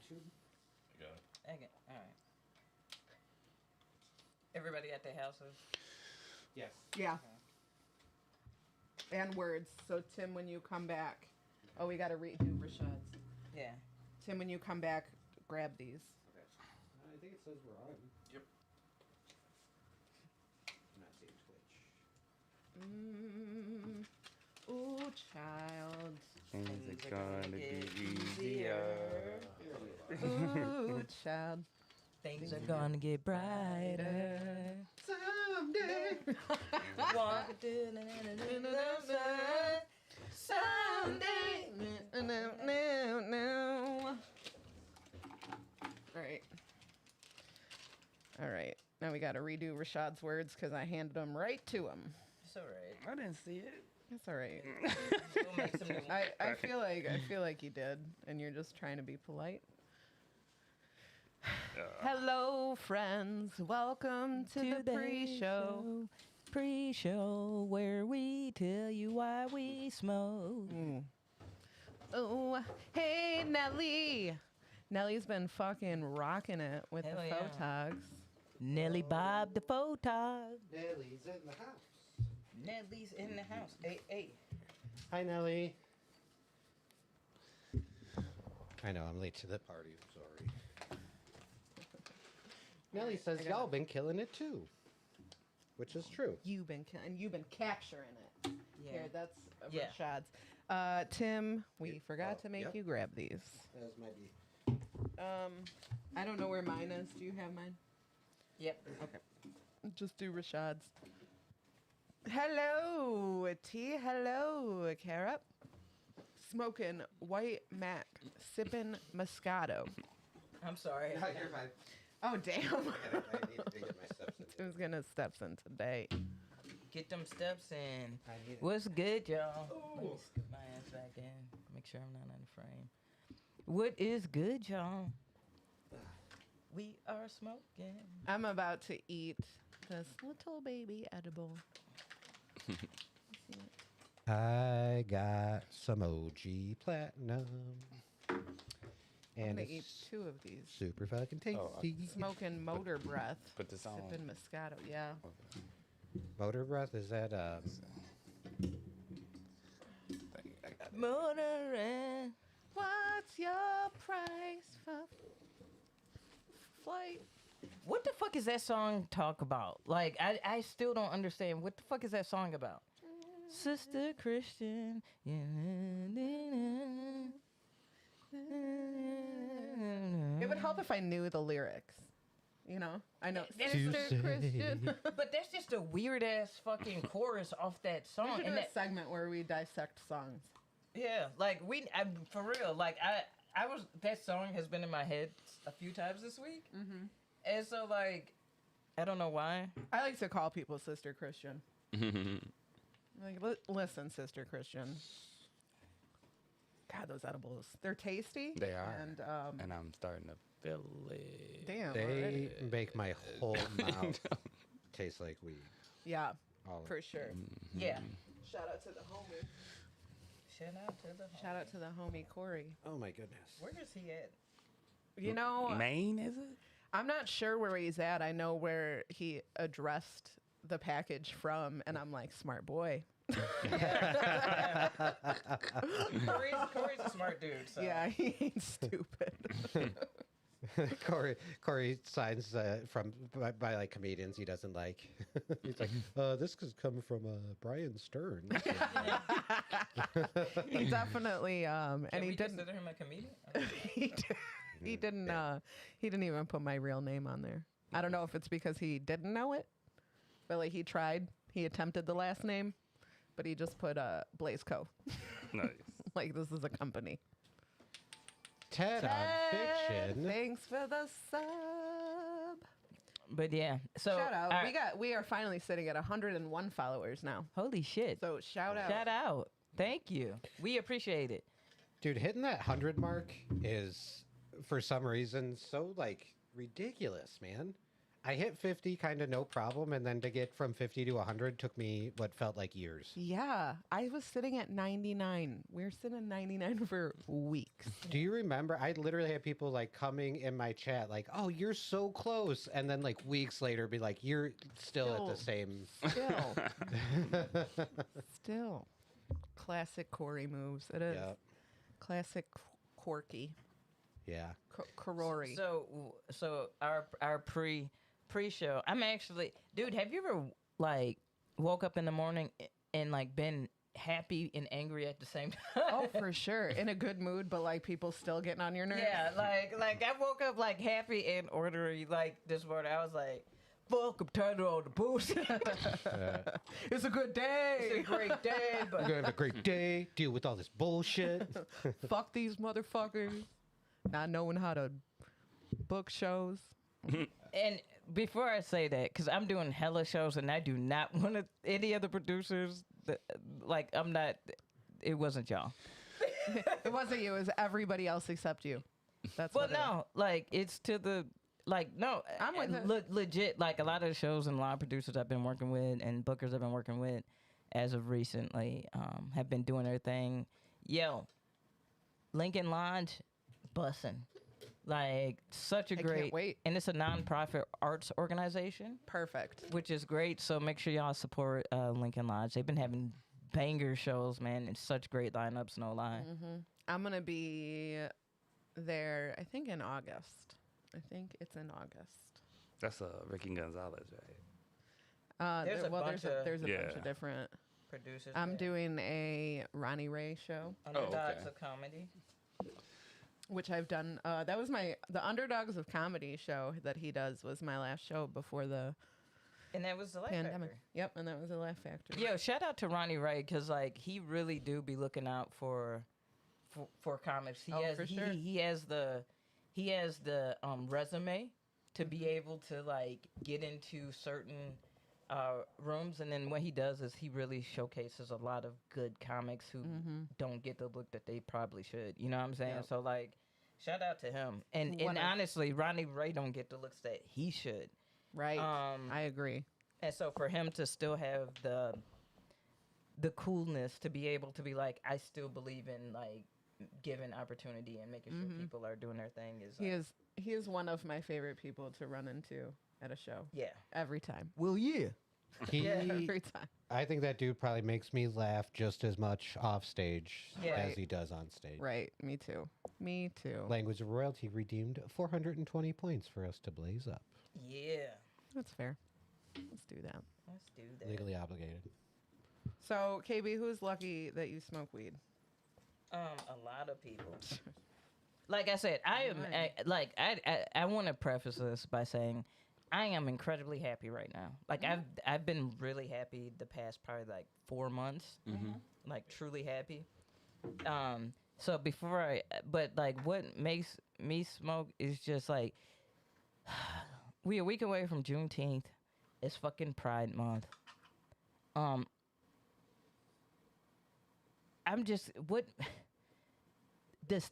YouTube. I got it. Okay, all right. Everybody at their houses. Yes. Yeah. And words. So Tim, when you come back, oh, we got to redo Rashad's. Yeah. Tim, when you come back, grab these. Okay. I think it says we're on. Yep. I'm not seeing Twitch. Ooh, child. Things are gonna be easier. Ooh, child. Things are gonna get brighter. Someday. Walk to the side. Someday. No. All right. Now we got to redo Rashad's words because I handed them right to him. It's all right. I didn't see it. It's all right. We'll make some new ones. I feel like you did, and you're just trying to be polite. Hello, friends. Welcome to the pre-show. Pre-show where we tell you why we smoke. Oh, hey, Nelly. Nelly's been fucking rocking it with Hell the yeah. photogs. Nelly Bob the photog. Nelly's in the house. Nelly's in the house. Hey. Hi, Nelly. I know, I'm late to the party. I'm sorry. Nelly says y'all been killing it too, which is true. You've been capturing it. Yeah. Here, that's Yeah. Rashad's. Tim, we forgot to make yep. you grab these. That might be. I don't know where mine is. Do you have mine? Yep. Okay. Just do Rashad's. Hello, T. Hello, Carrot. Smoking white Mac, sipping Moscato. I'm sorry. No, you're fine. Oh, damn. I need to get my steps in. Tim's gonna steps in today. Get them steps in. I need it. What's good, y'all? Let me scoot my ass back in. Make sure I'm not in the frame. What is good, y'all? We are smoking. I'm about to eat this little baby edible. I got some OG Platinum. I'm And gonna eat it's 2 of these. super fucking tasty. Smoking motor breath. Put this on. Sipping Moscato. Yeah. Motor breath, is that Motoring. What's your price for flight? What the fuck is that song talk about? Like, I still don't understand. What the fuck is that song about? Sister Christian. It would help if I knew the lyrics. You know, I know. That's Sister Christian. But that's just a weird ass fucking chorus off that We song. should And do a that, segment where we dissect songs. yeah, like for real. Like I was that song has been in my head a few times this week, and so like I don't know why. I like to call people Sister Christian. Like, listen, Sister Christian. God, those edibles—they're tasty. They are. And I'm starting to feel it. damn, they already. make my whole mouth taste like weed. Yeah, All of for it. sure. Yeah. Shout out to the homie. Shout out to the Shout out to the homie Corey. Oh my goodness. Where is he at? You know, Maine, is it? I'm not sure where he's at. I know where he addressed the package from, and I'm like, smart boy. Corey's a smart dude. So. Yeah, he ain't stupid. Corey signs by like comedians he doesn't like. He's like, this is coming from Brian Stern. He definitely and Can he we didn't. consider him a comedian? He didn't. He didn't even put my real name on there. I don't know if it's because he didn't know it, but like he tried. He attempted the last name, but he just put Blaze Co. Nice. Like this is a company. Ted on Fiction. Thanks for the sub. But yeah, so Shout out. all right. We are finally sitting at 101 followers now. Holy shit! So shout out. Shout out! Thank you. We appreciate it. Dude, hitting that 100 mark is, for some reason, so like ridiculous, man. I hit 50 kind of no problem, and then to get from 50 to 100 took me what felt like years. Yeah, I was sitting at 99. We were sitting at 99 for weeks. Do you remember? I literally had people like coming in my chat like, "Oh, you're so close," and then like weeks later be like, "You're still at the same." Still. Classic Corey moves. It is. Yeah. Classic Corky. Yeah. Corori. So our pre-show, I'm actually, dude, have you ever like woke up in the morning and like been happy and angry at the same time? Oh, for sure. In a good mood, but like people still getting on your nerves. Yeah, like I woke up like happy and orderly like this morning. I was like, fuck, I'm tired of all the bullshit. It's a good day. It's a great day, but You're gonna have a great day. Deal with all this bullshit. Fuck these motherfuckers. Not knowing how to book shows. and before I say that, because I'm doing hella shows and I do not want to, any other producers, like I'm not, it wasn't y'all. It wasn't you. It was everybody else except you. That's Well, what it is. no, like it's to the, like, no, I'm with it. legit, like a lot of the shows and a lot of producers I've been working with and bookers I've been working with as of recently have been doing their thing. Yo, Lincoln Lodge, bussin'. Like, such a I great, can't wait. and it's a nonprofit arts organization, Perfect. which is great. So make sure y'all support Lincoln Lodge. They've been having banger shows, man, and such great lineups, no lie. I'm going to be there, I think, in August. I think it's in August. That's Ricky Gonzalez, right? There's a bunch of- there's a bunch Yeah. of different. Producers. I'm doing a Ronnie Ray show, Underdogs okay. of Comedy. which I've done. That was the Underdogs of Comedy show that he does was my last show before the And that was the Laugh pandemic. Factory. Yep, and that was the Laugh Factory. Yo, shout out to Ronnie Ray because like he really do be looking out for comics. He Oh, has for sure. he has the resume to be able to like get into certain rooms, and then what he does is he really showcases a lot of good comics who don't get the look that they probably should. You know what I'm saying? Yep. So like, shout out to him. And One of- honestly, Ronnie Ray don't get the looks that he should. Right. Um, I agree. And so for him to still have the coolness to be able to be like, I still believe in like giving opportunity and making sure people are doing their thing is like, He is one of my favorite people to run into at a show. yeah. Every time. Well, yeah. He, Every time. I think that dude probably makes me laugh just as much off stage Yeah. as he does on stage. Right. Me too. Me too. Language of Royalty redeemed 420 points for us to blaze up. Yeah. That's fair. Let's do that. Let's do that. Legally obligated. So, KB, who's lucky that you smoke weed? A lot of people. Like I said, I am Right. I want to preface this by saying I am incredibly happy right now. Like I've been really happy the past probably like 4 months. Like truly happy. So but like what makes me smoke is just like we a week away from Juneteenth. It's fucking Pride Month. I'm just what this.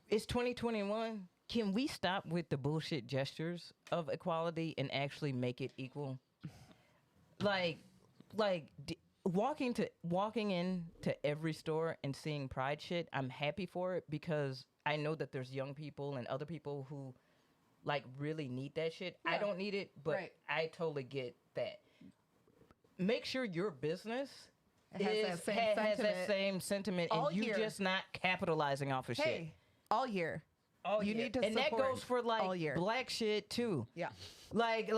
It's 2021. Can we stop with the bullshit gestures of equality and actually make it equal? Walking into every store and seeing Pride shit, I'm happy for it because I know that there's young people and other people who like really need that shit. I Yeah. don't need it, but Right. I totally get that. Make sure your business Has that same has that sentiment same sentiment, all and you year. just not capitalizing off of shit. Hey, all year. All You year. need to and that support goes for all like year. black shit too. Yeah. Like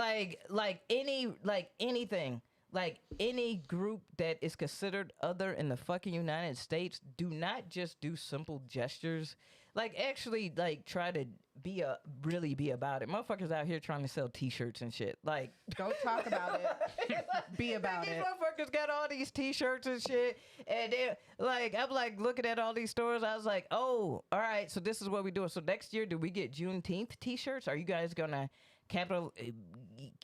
anything, like any group that is considered other in the fucking United States, do not just do simple gestures. Like actually, like try to really be about it. Motherfuckers out here trying to sell T-shirts and shit. Like Don't talk about it. Be about these it. motherfuckers got all these T-shirts and shit, and they like I'm like looking at all these stores. I was like, oh, all right. So this is what we doing. So next year, do we get Juneteenth T-shirts? Are you guys gonna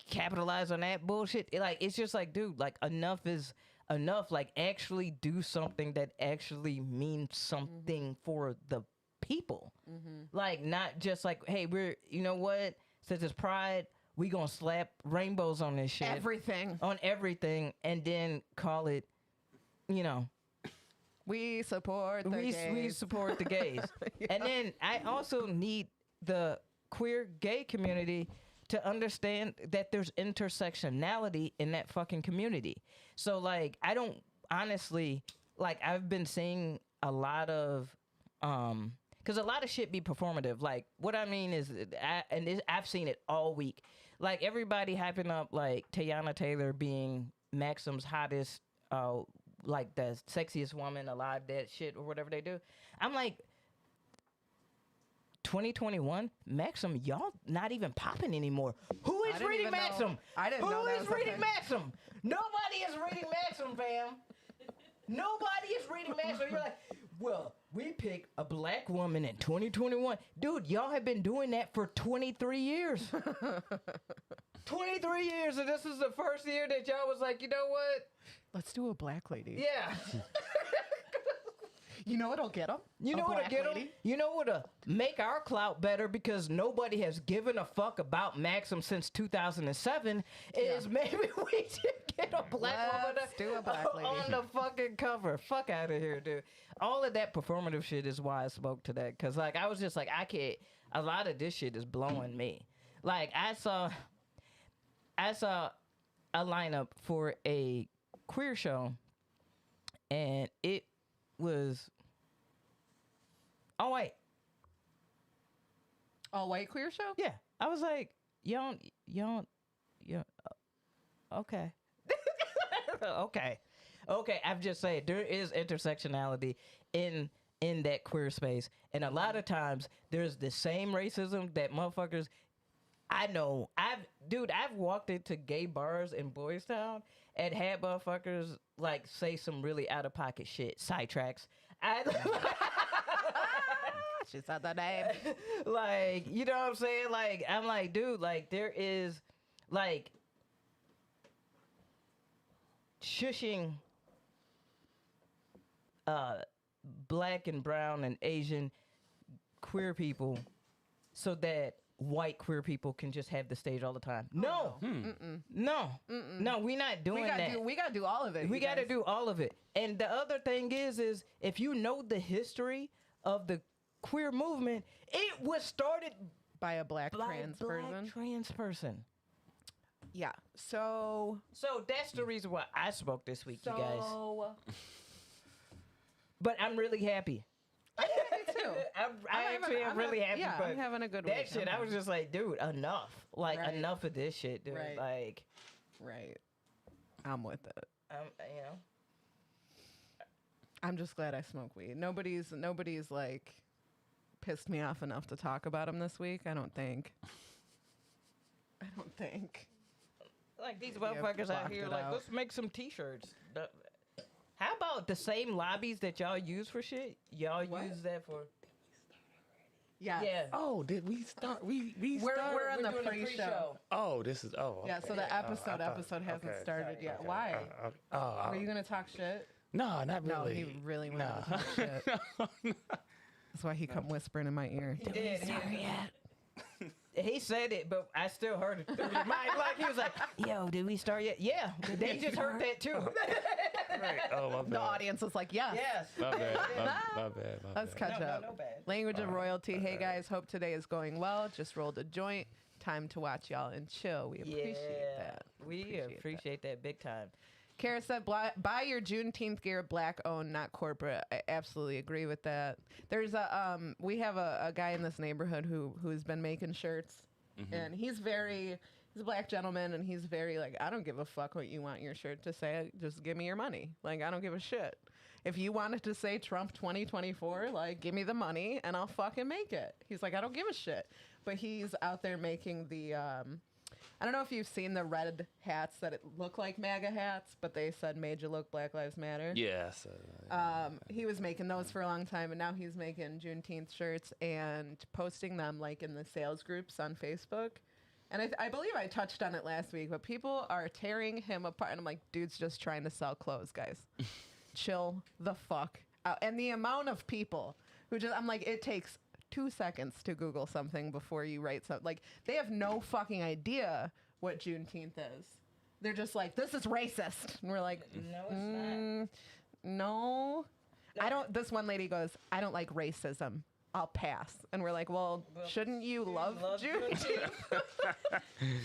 capitalize on that bullshit? Like it's just like, dude, like enough is enough. Like actually do something that actually means something for the people. Like not just like, hey, you know what? since it's Pride, we gonna slap rainbows on this shit. Everything. On everything, and then call it, you know, We support the we gays. support the gays. And then I also need the queer gay community to understand that there's intersectionality in that fucking community. So like, I don't honestly, like, I've been seeing a lot of because a lot of shit be performative. Like, what I mean is, I've seen it all week. Like, everybody hyping up like Teyana Taylor being Maxim's hottest, like the sexiest woman alive, that shit or whatever they do. I'm like, 2021, Maxim, y'all not even popping anymore. Who is didn't reading even know- Maxim? I didn't know Who that is was a reading thing. Maxim? Nobody is reading Maxim, fam. Nobody is reading Maxim. You're like, well, we picked a black woman in 2021. Dude, y'all have been doing that for 23 years. 23 years, and this is the first year that y'all was like, you know what? Let's do a black lady. Yeah. You know what'll get them? You know what'll get them? You know what'll make our clout better, because nobody has given a fuck about Maxim since 2007, is maybe we should get a black woman Let's do a black lady. on the fucking cover. Fuck out of here, dude. All of that performative shit is why I spoke to that, because like, I was just like, I can't, a lot of this shit is blowing me. Like, I saw a lineup for a queer show, and it was all white queer show? yeah. I was like, y'all, okay. Okay. I'm just saying, there is intersectionality in that queer space, and a lot of times there's the same racism that motherfuckers. I know. I've walked into gay bars in Boys Town and had motherfuckers like say some really out of pocket shit. Sidetracks. She said the name. Like, you know what I'm saying? Like, I'm like, dude, like, there is like shushing black and brown and Asian queer people so that white queer people can just have the stage all the time. No, no, we're not doing that. We gotta do all of it. We you got to guys. do all of it. And the other thing is if you know the history of the queer movement, it was started by a black by trans a black person. trans person. Yeah. So So that's the reason why I spoke this week, you guys. So But I'm really happy. me too. I'm really happy. Yeah, but I'm having a good week. that shit, I was just like, dude, enough. Like, Right. enough of this shit, dude. Right. Like, right. I'm with it. you know. I'm just glad I smoke weed. Nobody's like pissed me off enough to talk about him this week. I don't think. Like, these have motherfuckers out blocked here, it like, out. let's make some t-shirts. How about the same lobbies that y'all use for shit? Y'all What? use that for... Yeah. Yeah. Oh, did we start? We We're started? on the doing a pre-show. Oh, this is Yeah, so the okay. episode I thought- hasn't okay. started yet. Okay. Why? Oh, Were you gonna talk shit? no, not No, really. he really wanted No. to talk shit. That's why he come whispering in my ear. He did. He said it, but I still heard it through your mind. Like, he was like, yo, did we start yet? Yeah. They just heard that, too. Right. Oh, my bad. The audience is like, yes. Yes. My bad. My bad. My Let's bad. catch No, up. no bad. Language of royalty. Hey guys, hope today is going well. Just rolled a joint. Time to watch y'all and chill. We appreciate that. We appreciate that big time. Kara said, buy your Juneteenth gear, black owned, not corporate. I absolutely agree with that. There's we have a guy in this neighborhood who's been making shirts, and he's a black gentleman, and he's very like, I don't give a fuck what you want your shirt to say. Just give me your money. Like, I don't give a shit. If you wanted to say Trump 2024, like, give me the money and I'll fucking make it. He's like, I don't give a shit. But he's out there making the, I don't know if you've seen the red hats that it look like MAGA hats, but they said made you look Black Lives Matter. Yes. He was making those for a long time, and now he's making Juneteenth shirts and posting them like in the sales groups on Facebook. And I believe I touched on it last week, but people are tearing him apart. And I'm like, dude's just trying to sell clothes, guys. Chill the fuck out. And the amount of people who just, I'm like, it takes 2 seconds to Google something before you write something. Like, they have no fucking idea what Juneteenth is. They're just like, this is racist. And we're like, No, it's not. no. I don't. This one lady goes, I don't like racism. I'll pass. And we're like, well shouldn't you love Juneteenth?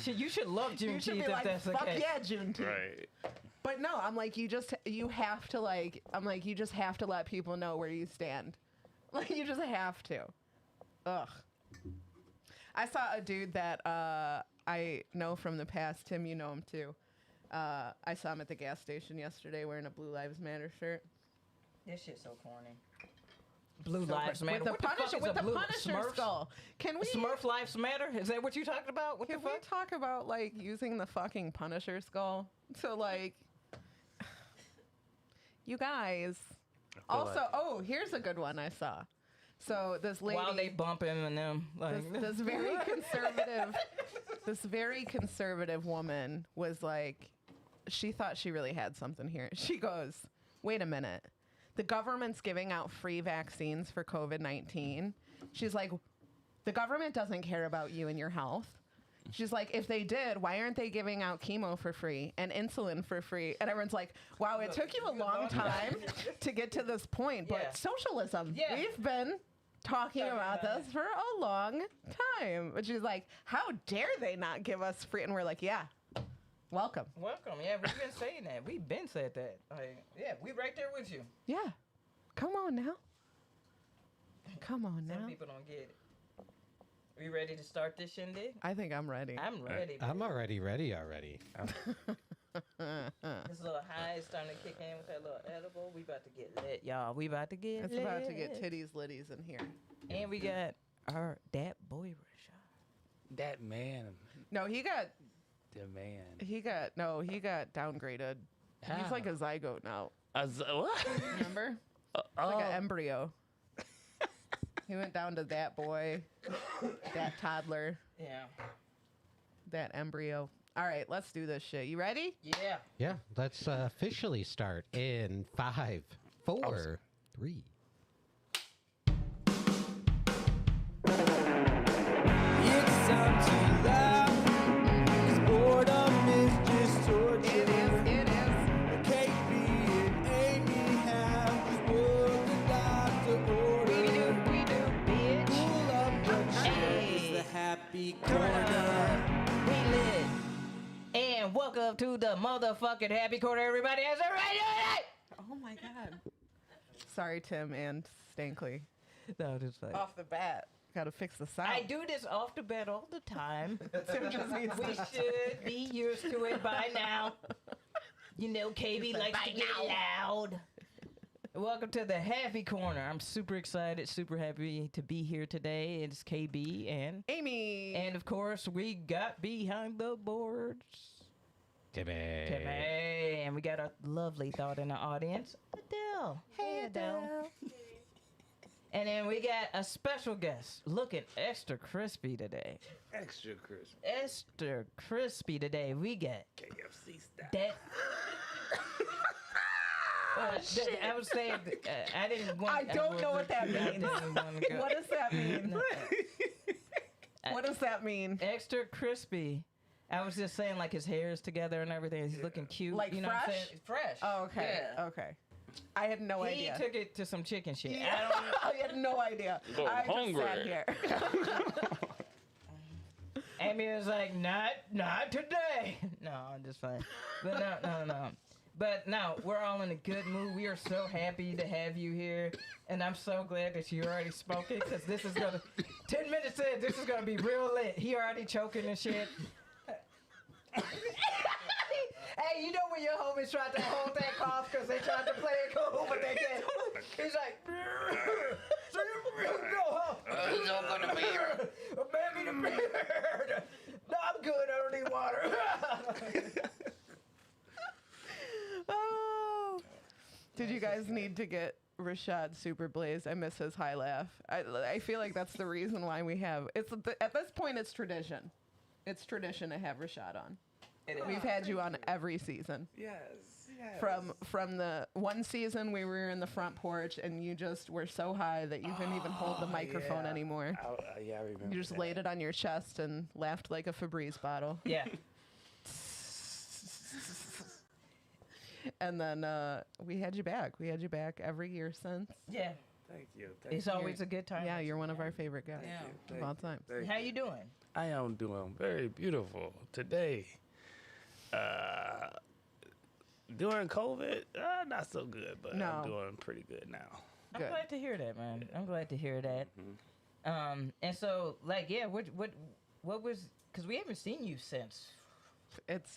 You should love You should Juneteenth be if like, that's the fuck case. yeah, Juneteenth. Right. But no, I'm like, you just have to let people know where you stand. Like, you just have to. Ugh. I saw a dude that I know from the past. Tim, you know him too. I saw him at the gas station yesterday wearing a Blue Lives Matter shirt. This shit's so corny. Blue So Lives corny. Matter. With the What the fuck is a blue Punisher Smurfs? skull. Can we Smurf Lives Matter? Is that what you talking about? What Can the we fuck? talk about like using the fucking Punisher skull to like you guys? Also, here's a good one I saw. So this lady, While they bump him and them, like this very conservative woman was like, she thought she really had something here. She goes, wait a minute. The government's giving out free vaccines for COVID-19. She's like, the government doesn't care about you and your health. She's like, if they did, why aren't they giving out chemo for free and insulin for free? And everyone's like, wow, it took you a long time to get to this point. But Yeah. socialism, Yeah. we've been talking about this for a long time. But she's like, how dare they not give us free? And we're like, yeah, welcome. welcome. Yeah, we've been saying that. We've been said that. Like, yeah, we right there with you. Yeah. Come on now. Come on Some now. people don't get it. We ready to start this shindig? I think I'm ready. I'm ready. I'm baby. already ready already. This little high is starting to kick in with that little edible. We about to get lit, y'all. We about to get It's lit. about to get titties litties in here. And we got that boy Rashad. That man. No, he got downgraded. He's like a zygote now. What? Remember? It's like an embryo. He went down to that boy, that toddler, Yeah. that embryo. All right, let's do this shit. You ready? Yeah. Yeah, let's officially start in 5, 4, 3. It's time to laugh, 'cause boredom is just torture. It is. KB and Aimee have just worked the doctor order. We do, bitch. Pull up your chair, it's Hey. the happy corner. We lit. And welcome to the motherfucking happy corner, everybody. How's everybody doing? Oh my god. Sorry, Tim and Stankley. No, just like Off the bat, gotta fix the sound. I do this off the bat all the time. Tim just needs We to should be used to it by now. You know, KB likes to get loud. Welcome to the happy corner. I'm super excited, super happy to be here today. It's KB Aimee. and of course we got behind the boards Timmy. Timmy, and we got a lovely thought in the audience, Adele. Hey, Adele. And then we got a special guest looking extra crispy today. Extra crisp. Extra crispy today. We got KFC style. that. I was saying, I didn't want. I don't know what that I means. didn't wanna go- What does that mean? No, What does that mean? extra crispy. I was just saying, like, his hair is together and everything. He's looking cute. Like you know what I'm fresh? saying? Fresh. Oh, okay. Yeah. Okay. I had no He idea. took it to some chicken shit. Yeah. I don't. I had no idea. Little I just hungry. sat here. Amy was like, not today. No, I'm just fine. But no. But no, we're all in a good mood. We are so happy to have you here. And I'm so glad that you already spoken, because this is going to, 10 minutes in, this is going to be real lit. He already choking and shit. Hey, you know when your homies tried to hold that cough because they tried to play it cool, but they can't. He's like, so you go home. It's all gonna be here. Baby the beard. No, I'm good. I don't need water. Oh. Did you guys need to get Rashad super blazed? I miss his high laugh. I feel like that's the reason why we have. At this point, it's tradition. It's tradition to have Rashad on. We've had you on every season. Yes. From the one season we were in the front porch and you just were so high that you couldn't even hold the microphone anymore. Yeah, I remember. You just that. laid it on your chest and laughed like a Febreze bottle. Yeah. And then we had you back. We had you back every year since. Yeah. Thank you. It's always a good time. Yeah, you're one of our favorite guys Yeah. of all time. How you doing? I am doing very beautiful today. During COVID, not so good, but No. I'm doing pretty good now. I'm Good. glad to hear that, man. I'm glad to hear that. And so, like, yeah, what was? Because we haven't seen you since. It's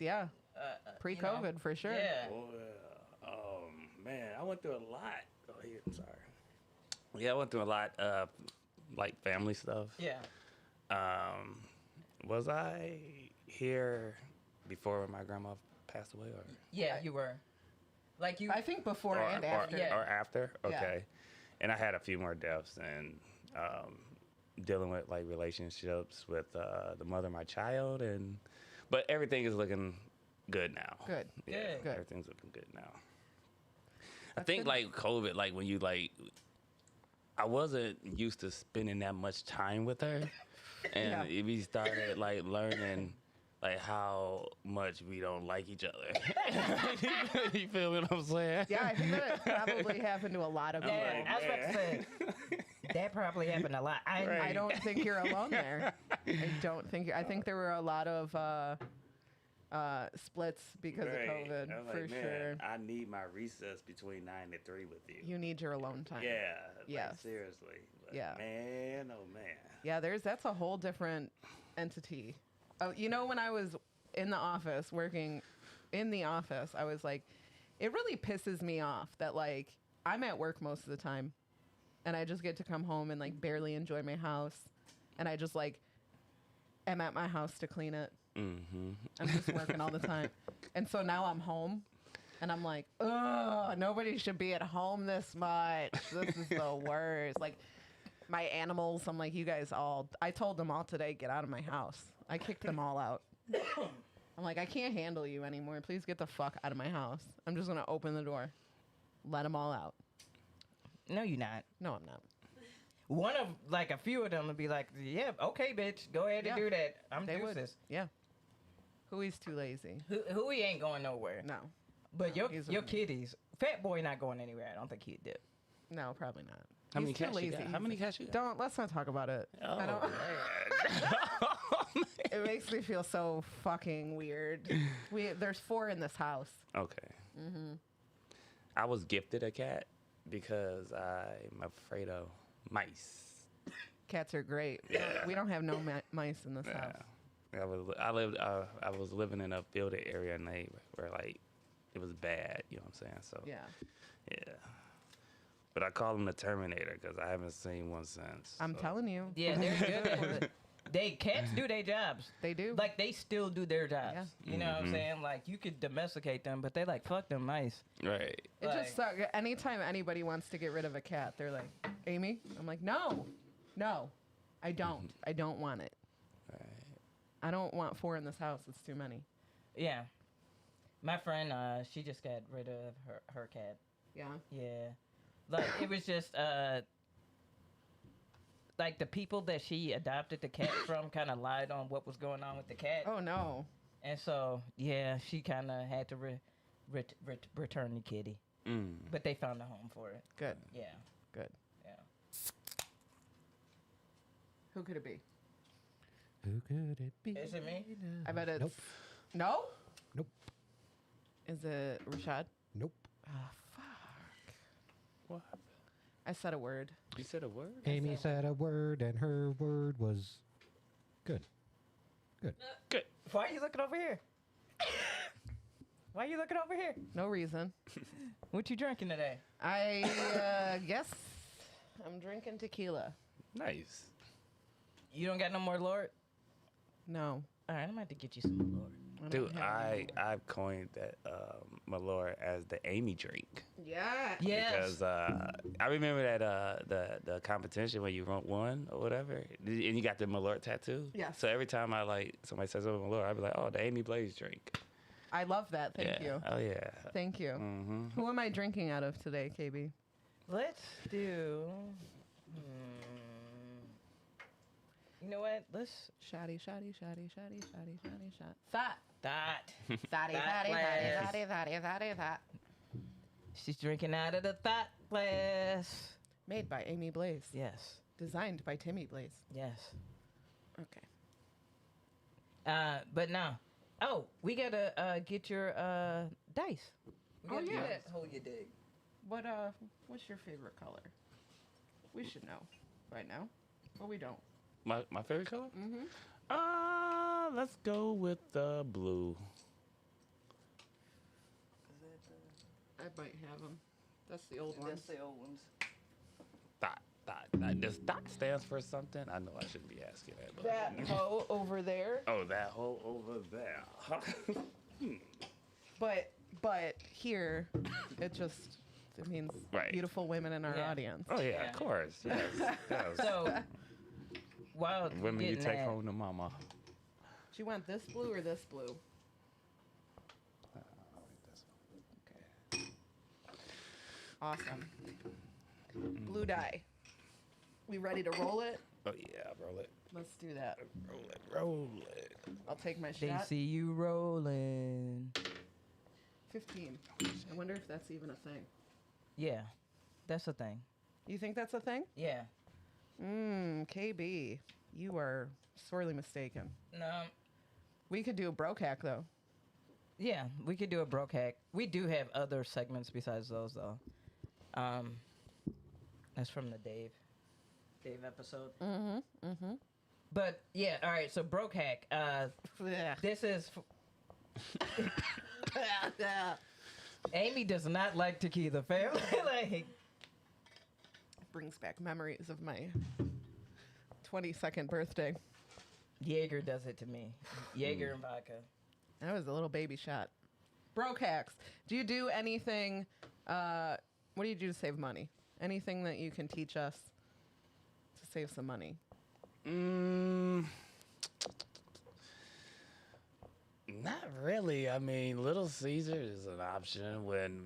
pre-COVID you know, for sure. Yeah. Well, man, I went through a lot. Oh, here, I'm sorry. Yeah, I went through a lot of like family stuff. Yeah. Was I here before my grandma passed away, or Yeah, you were. Like you. I think before and after. Yeah. or after? Yeah. Okay. And I had a few more deaths and dealing with like relationships with the mother of my child, but everything is looking good now. Good. Yeah, Good. everything's looking good now. I That's think good. like COVID, like when you like, I wasn't used to spending that much time with her, and we started like learning like how much we don't like each other. You feel what I'm saying? Yeah, I think that probably happened to a lot of people. Yeah, I was about to say that probably happened a lot. I don't think you're alone there. I think there were a lot of splits because of COVID, I was for like, man, sure. I need my recess between 9 and 3 with you. You need your alone time. Yeah. Like, Yes. seriously. But Yeah. Man, oh man. Yeah, that's a whole different entity. You know, when I was in the office, working in the office, I was like, it really pisses me off that, like, I'm at work most of the time, and I just get to come home and, like, barely enjoy my house, and I just, like, am at my house to clean it. Mm-hmm. I'm just working all the time. And so now I'm home, and I'm like, ugh, nobody should be at home this much. This is the worst. Like, my animals, I'm like, you guys I told them all today, get out of my house. I kicked them all out. I'm like, I can't handle you anymore. Please get the fuck out of my house. I'm just going to open the door. Let them all out. No, you're not. No, I'm not. One of like a few of them would be like, yeah, okay, bitch, go ahead and Yeah. do that. I'm They would. deuces. Yeah. Who's too lazy? Who he ain't going nowhere. No. But your he's your a- kitties, Fat Boy not going anywhere. I don't think he'd dip. No, probably not. How many He's too cats you got? lazy. How many cats you got? Don't, let's not talk about it. Oh, I don't, man. it makes me feel so fucking weird. There's 4 in this house. Okay. Mm-hmm. I was gifted a cat because I'm afraid of mice. Cats are great. Yeah. We don't have no mice in this house. I was living in a fielded area and they were like, it was bad. You know what I'm saying? So Yeah. yeah. But I call them the Terminator because I haven't seen one since. I'm so. telling you. Yeah, they're good. Cats do their jobs. They do. Like they still do their jobs. Yeah. You know what I'm saying? Like you could domesticate them, but they like fuck them mice. Right. It Like- just sucks. Anytime anybody wants to get rid of a cat, they're like, Aimee? I'm like, no, I don't. I don't want it. Right. I don't want 4 in this house. It's too many. Yeah. My friend, she just got rid of her cat. Yeah. Yeah. Like it was just like the people that she adopted the cat from kind of lied on what was going on with the cat. Oh, no. And so, yeah, she kind of had to return the kitty. Mm. But they found a home for it. Good. Yeah. Good. Yeah. Who could it be? Who could it be? Is it me? I bet it's. Nope. No? Nope. Is it Rashad? Nope. Oh, fuck. What? I said a word. You said a word? Aimee said a word, and her word was good. Good. Why are you looking over here? Why are you looking over here? No reason. What you drinking today? I guess I'm drinking tequila. Nice. You don't got no more Lord? No. All right, I'm about to get you some more Lord. I don't Dude, have any more. I've coined that Malort as the Aimee drink. Yeah. Yes. Because I remember that the competition when you won or whatever, and you got the Malort tattoo. Yes. So every time somebody says something Malort, I'd be like, oh, the Aimee Blaze drink. I love that. Thank you. Oh yeah. Thank you. Mm-hmm. Who am I drinking out of today, KB? Let's do. You know what? Let's. Shot. Thought. Thought. She's drinking out of the thought glass. Made by Aimee Blaze. Yes. Designed by Timmy Blaze. Yes. Okay. But no. Oh, we gotta get your dice. We Oh, gotta do yeah. that hole you dig. What's your favorite color? We should know right now, but we don't. My favorite color? Mm-hmm. Let's go with the blue. I might have them. That's the old one. That's the old ones. Thought. Does thought stands for something? I know I shouldn't be asking that. But That hoe over there. oh, that hole over there. But here, it means Right. beautiful women in our Yeah. audience. Oh yeah, Yeah. of course. Yes. yes. So, while Women you getting take that, home to mama. Do you want this blue or this blue? Okay. Awesome. Blue dye. We ready to roll it? Oh yeah, roll it. Let's do that. Roll it. I'll take my they shot. see you rolling. 15. I wonder if that's even a thing. Yeah, that's the thing. You think that's a thing? Yeah. KB, you are sorely mistaken. No. We could do a broke hack though. Yeah, we could do a broke hack. We do have other segments besides those though. That's from the Dave episode. Mm-hmm. But yeah, all right. So broke hack. This is. Aimee does not like tequila, family. Like, Brings back memories of my 22nd birthday. Jaeger does it to me. Jaeger and vodka. That was a little baby shot. Broke hacks. Do you do anything? What do you do to save money? Anything that you can teach us to save some money? Not really. I mean, Little Caesar is an option when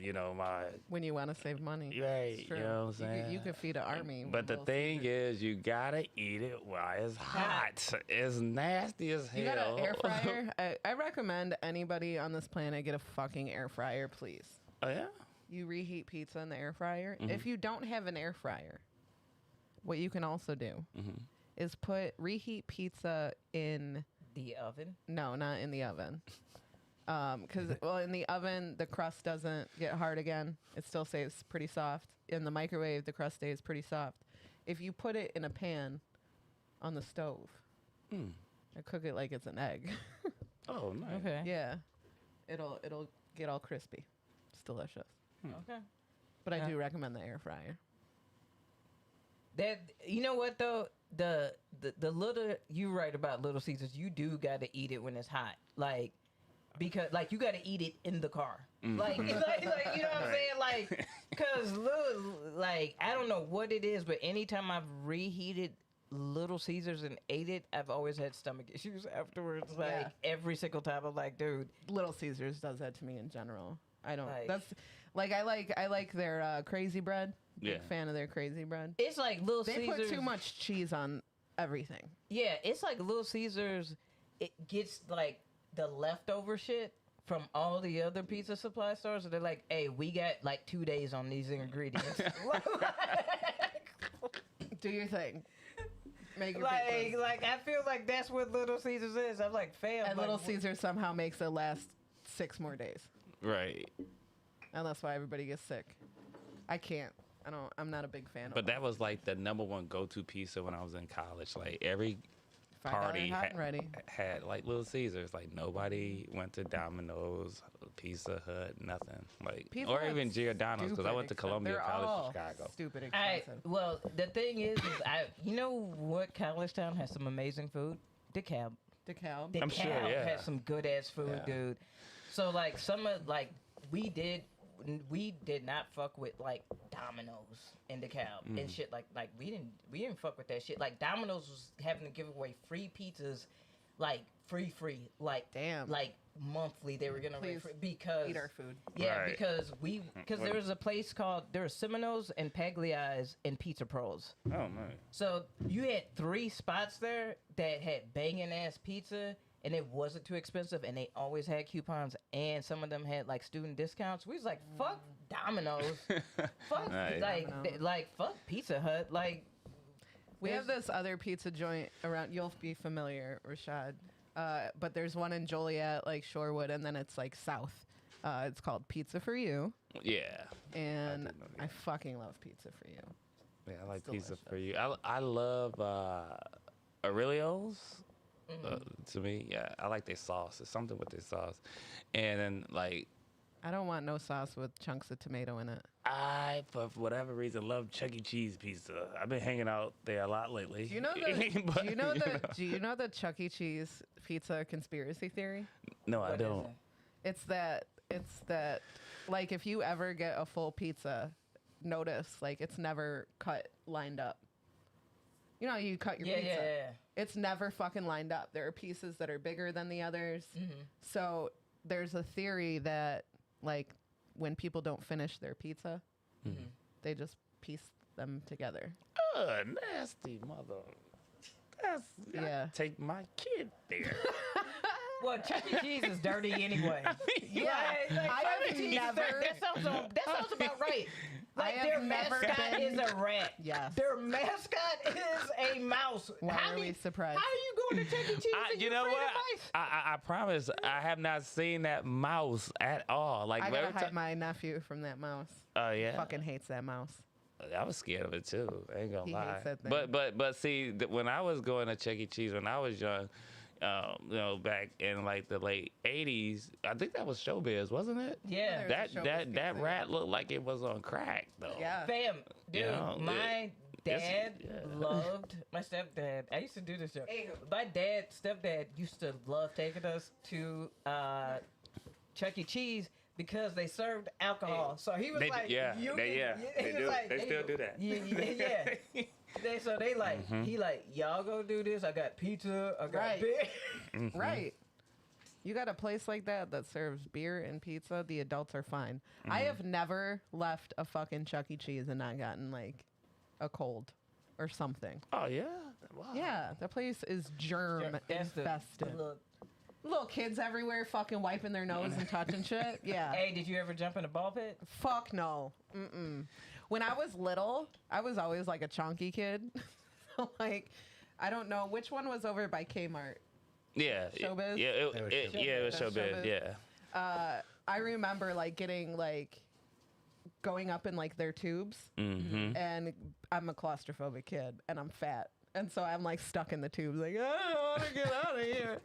When you want to save money. right. It's true. You know what I'm You saying? you could feed an army. But the Little thing Caesar. is, you gotta eat it while it's hot. It's nasty as hell. You got an air fryer? I recommend anybody on this planet get a fucking air fryer, please. Oh yeah. You reheat pizza in the air fryer. Mhm. If you don't have an air fryer, what you can also do Mm-hmm. is reheat pizza in, The oven. no, not in the oven. Because, in the oven, the crust doesn't get hard again. It still stays pretty soft. In the microwave, the crust stays pretty soft. If you put it in a pan on the stove, Mm. and cook it like it's an egg, Oh nice. Okay. yeah, it'll get all crispy. It's delicious. Okay. But I Yeah. do recommend the air fryer. That you know what though, the little you right about Little Caesars. You do got to eat it when it's hot, like because like you got to eat it in the car, like you know what I'm saying, like because like I don't know what it is, but anytime I've reheated Little Caesars and ate it, I've always had stomach issues afterwards. Like Yeah. every single time, I'm like, dude, Little Caesars does that to me in general. I don't. Like- That's like I like their crazy bread. Big Yeah. fan of their crazy bread. it's like Little They Caesars. put too much cheese on everything. Yeah, it's like Little Caesars. It gets like the leftover shit from all the other pizza supply stores. So they're like, "Hey, we got like 2 days on these ingredients." Do your thing. Make your big like, ones. like I feel like that's what Little Caesars is. I'm like, fam. And like, Little Caesar somehow makes it last 6 more days, Right. and that's why everybody gets sick. I can't. I don't. I'm not a big fan. But of that was like the number one go-to pizza when I was in college. Like every $5 party hot and ready. had like Little Caesars. Like nobody went to Domino's, Pizza Hut, nothing. Like Pizza or Hut's even Giordano's because I stupid went to expensive. Columbia They're College all in Chicago. Stupid I expensive. well, the thing is you know what college town has some amazing food? DeKalb. DeKalb. DeKalb I'm sure, yeah. has some good ass food, Yeah. dude. So like some of like we did not fuck with like Domino's in DeKalb and shit like we didn't fuck with that shit. Like Domino's was having to give away free pizzas like free, like Damn. like monthly they were gonna Please because eat our food. yeah, Right. because there was a place called there was Semino's and Pagliai's and Pizza Pros. Oh man. So you had 3 spots there that had banging ass pizza, and it wasn't too expensive, and they always had coupons, and some of them had like student discounts. We was like, fuck Domino's, fuck Nice. Domino's. like fuck Pizza Hut, like We have this other pizza joint around. You'll be familiar, Rashad. But there's one in Joliet, like Shorewood, and then it's like south. It's called Pizza for You, Yeah. and know that. I fucking love Pizza for You. Yeah, I like It's pizza delicious. for you. I love Aurelio's. To me, yeah, I like their sauce. It's something with their sauce, and then like I don't want no sauce with chunks of tomato in it. I, for whatever reason, love Chuck E. Cheese pizza. I've been hanging out there a lot lately. Do you know the But, do you know the Chuck E. Cheese pizza conspiracy theory? No, I what is don't. it? It's that like if you ever get a full pizza, notice like it's never cut lined up. You know how you cut your Yeah, pizza. yeah. It's never fucking lined up. There are pieces that are bigger than the others. So there's a theory that like when people don't finish their pizza, they just piece them together. Nasty mother. That's Yeah. Take my kid there. Well, Chuck E. Cheese is dirty anyway. Yeah, like, I Chuck E. have Cheese is never- dirty. That sounds about right. Like I their have never mascot been- is a rat. Yes. Their mascot is a mouse. Why How are do we you- surprised? How are you going to Chuck E. Cheese? and You you're know afraid what? of mice? I promise I have not seen that mouse at all. Like I gotta every hide time. my nephew from that mouse. Oh yeah. Fucking hates that mouse. I was scared of it too. I ain't gonna He lie. hates that thing. But see, when I was going to Chuck E. Cheese when I was young, back in like the late '80s, I think that was Showbiz, wasn't it? Yeah. There's That a Showbiz that pizza. that rat looked like it was on crack though. Yeah. Fam, dude, Yeah, my it's- dad yeah. loved my stepdad. I used to do this joke. My stepdad used to love taking us to Chuck E. Cheese because they served alcohol. So he was They, like, yeah, you they, can- yeah, he they was do. like, They still do that. Yeah. They like, he like, y'all go do this. I got pizza. I got Right. beer. Right. You got a place like that that serves beer and pizza, the adults are fine. I have never left a fucking Chuck E. Cheese and not gotten like a cold or something. Oh yeah. Wow. Yeah, the place is germ That's the infested. look. Little kids everywhere fucking wiping their nose and touching shit. Yeah. Hey, did you ever jump in a ball pit? Fuck no. Mm-mm. When I was little, I was always like a chonky kid. So, like, I don't know which one was over by Kmart. Yeah. Showbiz? Yeah. It was That's Showbiz. Showbiz. Yeah. I remember like getting like going up in like their tubes, and I'm a claustrophobic kid, and I'm fat, and so I'm like stuck in the tubes, like I don't want to get out of here.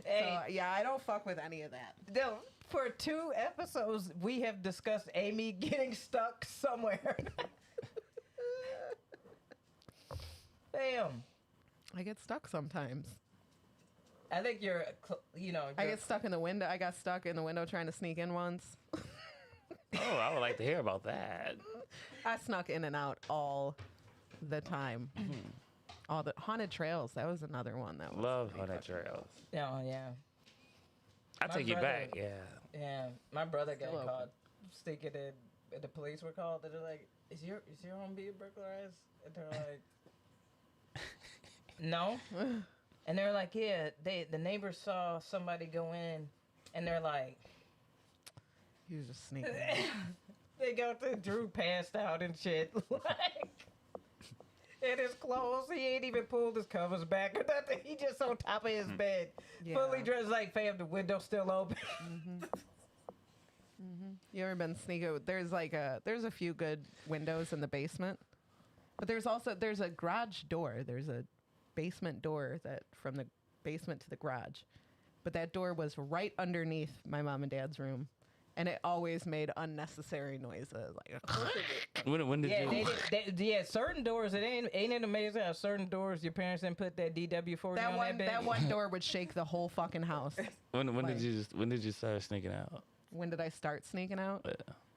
Hey, So yeah, I don't fuck with any of that. no, for 2 episodes, we have discussed Aimee getting stuck somewhere. Damn. I get stuck sometimes. I think you're, I get stuck in the window. I got stuck in the window trying to sneak in once. Oh, I would like to hear about that. I snuck in and out all the time. All the haunted trails. That was another one that was Love pretty Haunted fucking- Trails. Oh, yeah. I My take you brother- back. Yeah. Yeah. My brother got Still open. caught sneaking in. And the police were called. And they're like, is your home being burglarized? And they're like, no. And they're like, yeah, the neighbors saw somebody go in. And they're like, He was just sneaking. in. they go to Drew passed out and shit. Like, in his clothes, he ain't even pulled his covers back or nothing. He just on top of his bed, Yeah. fully dressed like fam. The window still open. You ever been sneaking? There's a few good windows in the basement, but there's a garage door. There's a basement door that from the basement to the garage, but that door was right underneath my mom and dad's room, and it always made unnecessary noises. Like When did you? Certain doors. Ain't it amazing how certain doors your parents didn't put that DW40 that on one that that bitch? one door would shake the whole fucking house. When like- did you start sneaking out? When did I start sneaking out? Yeah.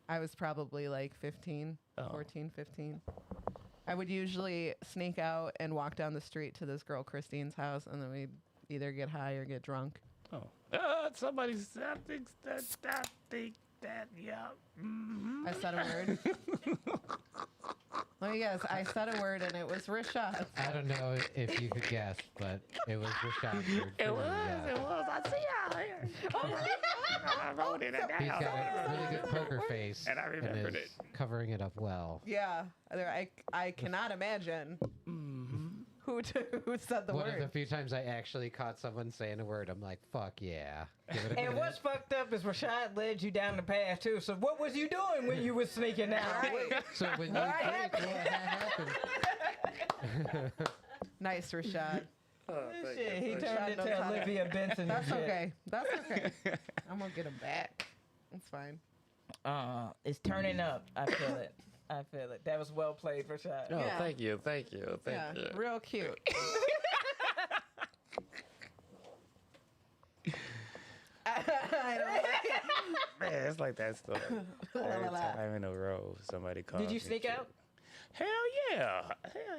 I was probably like 15, Oh. 14, 15. I would usually sneak out and walk down the street to this girl Christine's house, and then we'd either get high or get drunk. Oh, somebody said, I think that, yeah. Mm-hmm. I said a word. Let me guess. I said a word and it was Rashad. I don't know if you could guess, but it was Rashad. It was. I see y'all here. I wrote it down. He's got a really good poker face. And I remembered is covering it up well. Yeah. I cannot imagine who said the One of the word. few times I actually caught someone saying a word, I'm like, fuck yeah. Give it a And minute. what's fucked up is Rashad led you down the path too. So what was you doing when you was sneaking out? So when you think what happened? Nice, Rashad. Shit, he turned Rashad knows into how to- Olivia Benson. That's and shit. okay. That's okay. I'm gonna get him back. It's fine. It's turning up. I feel it. I feel it. That was well played, Rashad. Oh, Yeah. thank you. Yeah, real cute. I don't like it. Man, it's like that story. Every time in a row, somebody calls. Did you me sneak cute. out? Hell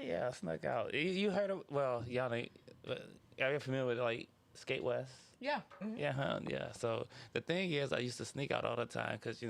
yeah, I snuck out. You heard of? Well, y'all ain't. Are you familiar with like Skate West? Yeah. Yeah, huh? Yeah. So the thing is, I used to sneak out all the time because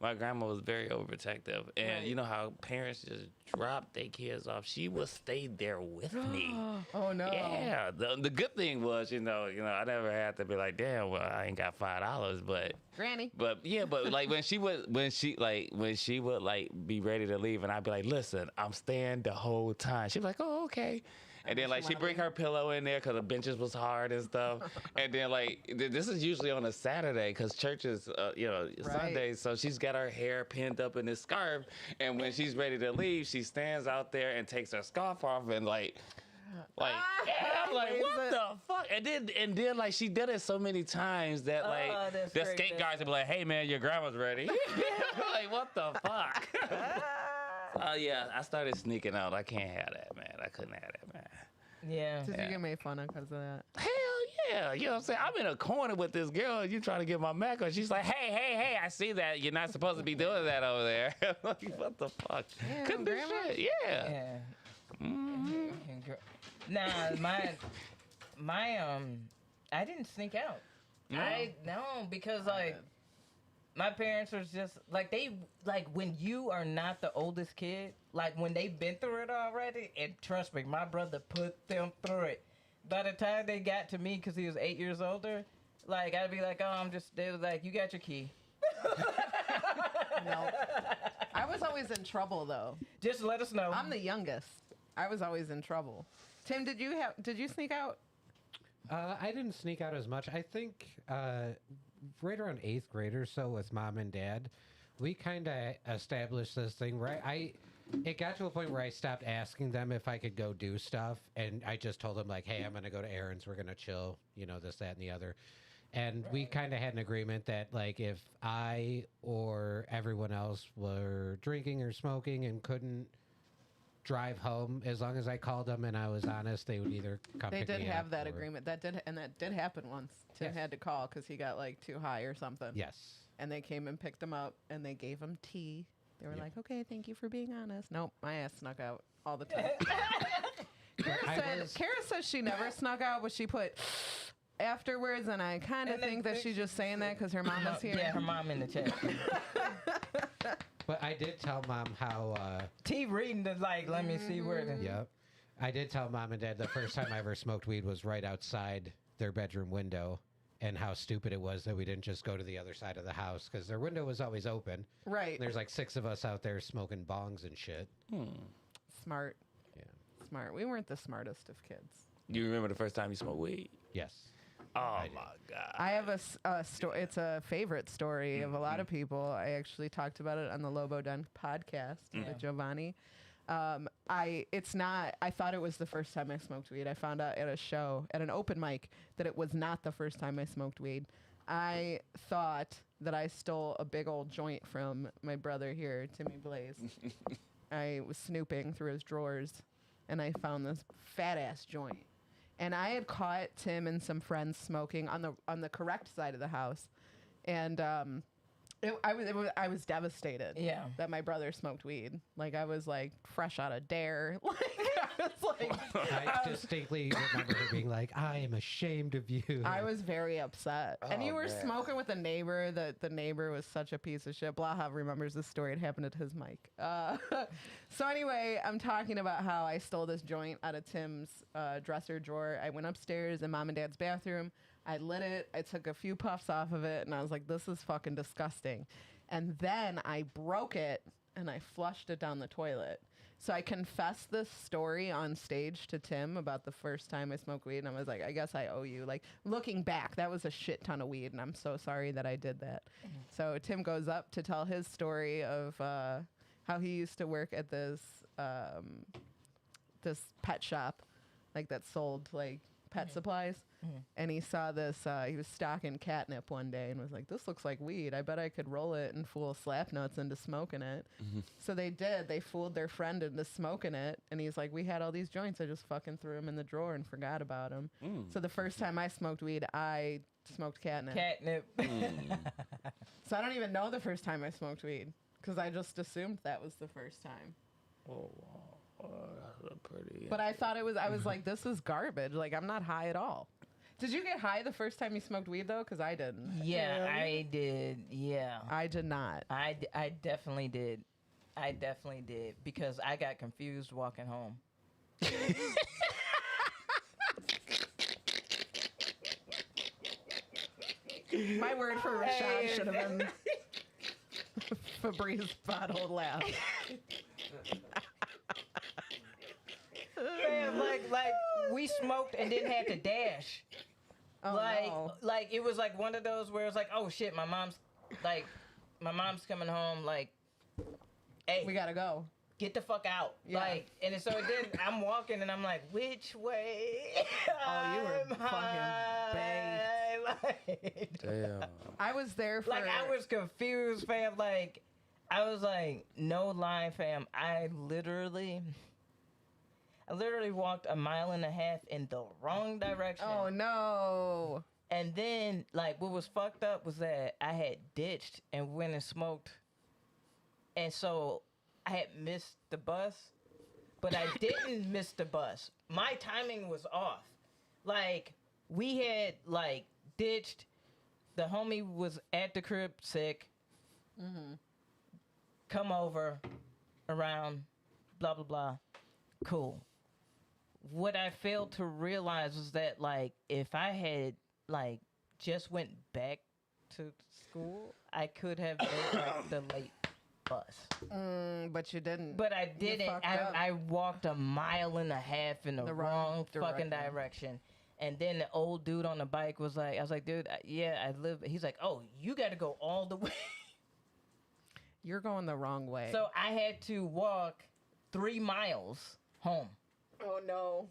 my grandma was very overprotective, and Right. you know how parents just drop their kids off. She would stay there with me. Oh no. Yeah. The good thing was, I never had to be like, damn, well, I ain't got $5, but. Granny. But yeah, but like when she would like be ready to leave, and I'd be like, listen, I'm staying the whole time. She'd be like, oh, okay. And then like she'd bring her pillow in there because the benches was hard and stuff. And then like this is usually on a Saturday because church is Sundays, so she's got her hair pinned up in this scarf. And when she's ready to leave, she stands out there and takes her scarf off and like. Yeah, I'm like, Waves what it. the fuck? And then like she did it so many times that like that's the great, skate that's guys would be like, hey man, your grandma's ready. Like, what the fuck? Yeah, I started sneaking out. I can't have that, man. I couldn't have that, man. Yeah. Did you get made fun of because of that? Hell yeah. You know what I'm saying? I'm in a corner with this girl and you trying to get my Mac on. She's like, hey, I see that. You're not supposed to be doing that over there. Like, what the fuck? Damn, Couldn't do grandma. shit. Yeah. Yeah. Mhm. Nah, I didn't sneak out. Because like my parents was just like when you are not the oldest kid, like when they've been through it already, and trust me, my brother put them through it. By the time they got to me, because he was 8 years older, like I'd be like, they was like, you got your key. No. I was always in trouble though. Just let us know. I'm the youngest. I was always in trouble. Tim, did you sneak out? I didn't sneak out as much. I think right around 8th grade or so with mom and dad, we kind of established this thing where it got to a point where I stopped asking them if I could go do stuff. And I just told them like, hey, I'm going to go to errands. We're going to chill, this, that, and the other. And we kind of had an agreement that like if I or everyone else were drinking or smoking and couldn't drive home, as long as I called them and I was honest, they would either come They pick did me have up that or- agreement. That did happen once. Tim Yes. had to call because he got like too high or something. Yes. And they came and picked him up and they gave him tea. They were Yep. like, okay, thank you for being honest. Nope, my ass snuck out all the time. Kara says she never snuck out, but she put afterwards, and I kind of And then think that she's just saying that because her mom was here. Yeah, her mom in the chat. But I did tell mom how, T reading the let me see where the. yep. I did tell mom and dad the first time I ever smoked weed was right outside their bedroom window, and how stupid it was that we didn't just go to the other side of the house because their window was always open. Right. And there's like 6 of us out there smoking bongs and shit. Smart. Yeah. Smart. We weren't the smartest of kids. You remember the first time you smoked weed? Yes. Oh did. my God. I have a story. It's a favorite story of a lot of people. I actually talked about it on the Lobo Den podcast with Giovanni. I thought it was the first time I smoked weed. I found out at a show, at an open mic, that it was not the first time I smoked weed. I thought that I stole a big old joint from my brother here, Timmy Blaze. I was snooping through his drawers, and I found this fat ass joint. And I had caught Tim and some friends smoking on the correct side of the house, and I was devastated. Yeah. That my brother smoked weed. Like I was like fresh out of dare. Like was like, I distinctly remember her being like, I am ashamed of you. I was very upset. And you Oh, were man. smoking with a neighbor that the neighbor was such a piece of shit. Blaha remembers this story. It happened at his mic. So anyway, I'm talking about how I stole this joint out of Tim's dresser drawer. I went upstairs in mom and dad's bathroom. I lit it. I took a few puffs off of it. And I was like, this is fucking disgusting. And then I broke it and I flushed it down the toilet. So I confessed this story on stage to Tim about the first time I smoked weed, and I was like, I guess I owe you. Like, looking back, that was a shit ton of weed, and I'm so sorry that I did that. So Tim goes up to tell his story of how he used to work at this this pet shop, like that sold like pet supplies. And he saw this, he was stocking catnip one day and was like, this looks like weed. I bet I could roll it and fool Slapnuts into smoking it. So they did. They fooled their friend into smoking it. And he's like, we had all these joints. I just fucking threw them in the drawer and forgot about them. So the first time I smoked weed, I smoked catnip. Catnip. So I don't even know the first time I smoked weed because I just assumed that was the first time. Oh, wow. That's a pretty. But I thought it was, I was like, this is garbage. Like, I'm not high at all. Did you get high the first time you smoked weed, though? Because I didn't. Yeah, I did. Yeah. I did not. I definitely did. I definitely did because I got confused walking home. My word for Rashad should have been Febreze bottle laugh. Man, like we smoked and then had to dash. Oh, no. Like it was like one of those where it was like, oh shit, my mom's coming home. Like, hey, We gotta go. get the fuck out. Yeah. Like, and so then I'm walking and I'm like, which way? Oh, you were I'm fucking high. Like, Damn. I was there for. like I was confused, fam. Like I was like, no lie, fam. I literally walked a mile and a half in the wrong direction. Oh no. And then, like, what was fucked up was that I had ditched and went and smoked. And so I had missed the bus, but I didn't miss the bus. My timing was off. Like, we had, like, ditched. The homie was at the crib sick. Come over, around, blah, blah, blah. Cool. What I failed to realize was that, like, if I had, like, just went back to school, I could have made, like, the late bus. But you didn't. But I didn't. fucked up. I walked a mile and a half in the wrong fucking direction. And then the old dude on the bike was like, I was like, dude, I live. He's like, oh, you got to go all the way. You're going the wrong way. So I had to walk 3 miles home. Oh no.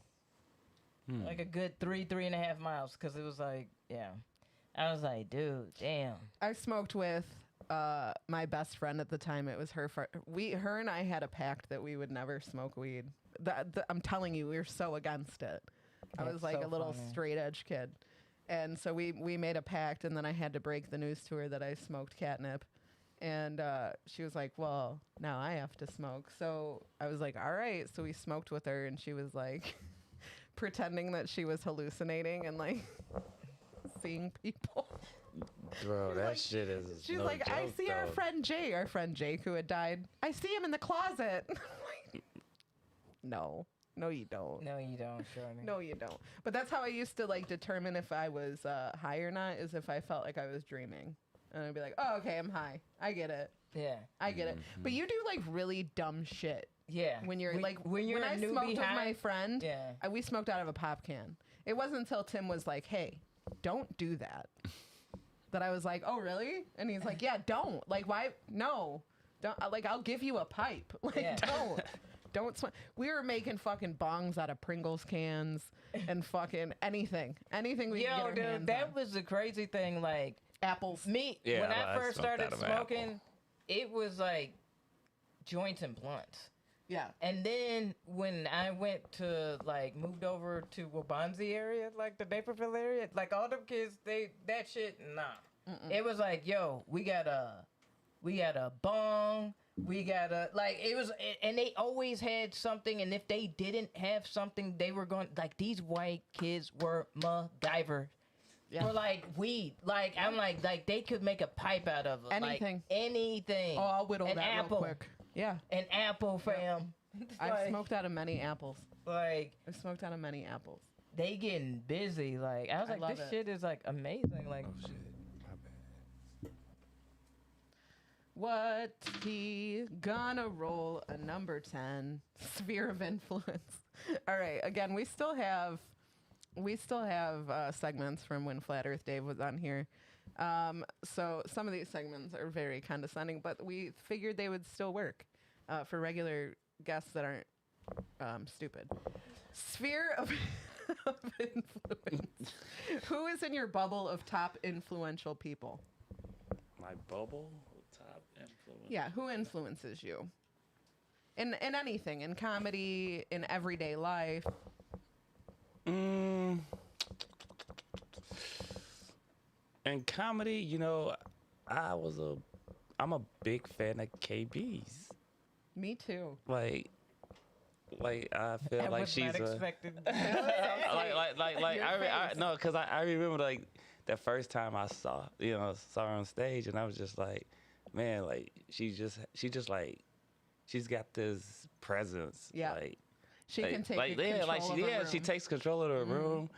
Like a good 3.5 miles. Because it was like, yeah. I was like, dude, damn. I smoked with my best friend at the time. It was her. Her and I had a pact that we would never smoke weed. I'm telling you, we were so against it. I was That's like so a little funny. straight edge kid, and so we made a pact, and then I had to break the news to her that I smoked catnip, and she was like, "Well, now I have to smoke." So I was like, "All right." So we smoked with her, and she was like, pretending that she was hallucinating and like seeing people. Bro, that like- shit is. She's no like, I joke, see our though. friend Jake who had died. I see him in the closet. I'm like, no, you don't. No, you don't, Shorty. No, you don't. But that's how I used to like determine if I was high or not, is if I felt like I was dreaming. And I'd be like, oh, okay, I'm high. I get it. Yeah. I get it. But you do like really dumb shit Yeah. when you're like, when you're I a newbie smoked with high, my friend, Yeah. we smoked out of a pop can. It wasn't until Tim was like, hey, don't do that. That I was like, oh, really? And he's like, yeah, don't. Like, why? No. Don't. Like, I'll give you a pipe. Like, Yeah. Don't smoke. We were making fucking bongs out of Pringles cans and fucking anything. Anything we could get Yo, our dude, hands that on. was the crazy thing. Like, Apples. me, Yeah, when I I first smoked started out of an apple. smoking, it was like joints and blunts. Yeah. And then when I went to, like, moved over to Wabanzi area, like the Naperville area, like all them kids, that shit, nah. It was like, yo, we got a bong, We gotta like it was, and they always had something. And if they didn't have something, they were going like these white kids were MacGyver. Yeah. For like weed, like I'm like they could make a pipe out of it. Anything. Like, anything. Oh, I'll whittle An that apple. real quick. Yeah. An apple, fam. I've Like- smoked out of many apples. Like I've smoked out of many apples. they getting busy. Like I was I like, love this it. shit is like amazing. Like Oh shit. My bad. What he gonna roll a number 10 sphere of influence. All right, again, we still have segments from when Flat Earth Dave was on here. So some of these segments are very condescending, but we figured they would still work for regular guests that aren't stupid. Sphere of, of influence. Who is in your bubble of top influential people? My bubble top influence. Yeah, who influences you? In anything, in comedy, in everyday life. In comedy, you know, I'm a big fan of KB's. Me too. Like I feel I like was she's not a expecting. no, because I remember like the first time I saw her on stage, and I was just like, man, like she's got this presence. Yeah. Like She can take control of a room. she takes control of the room,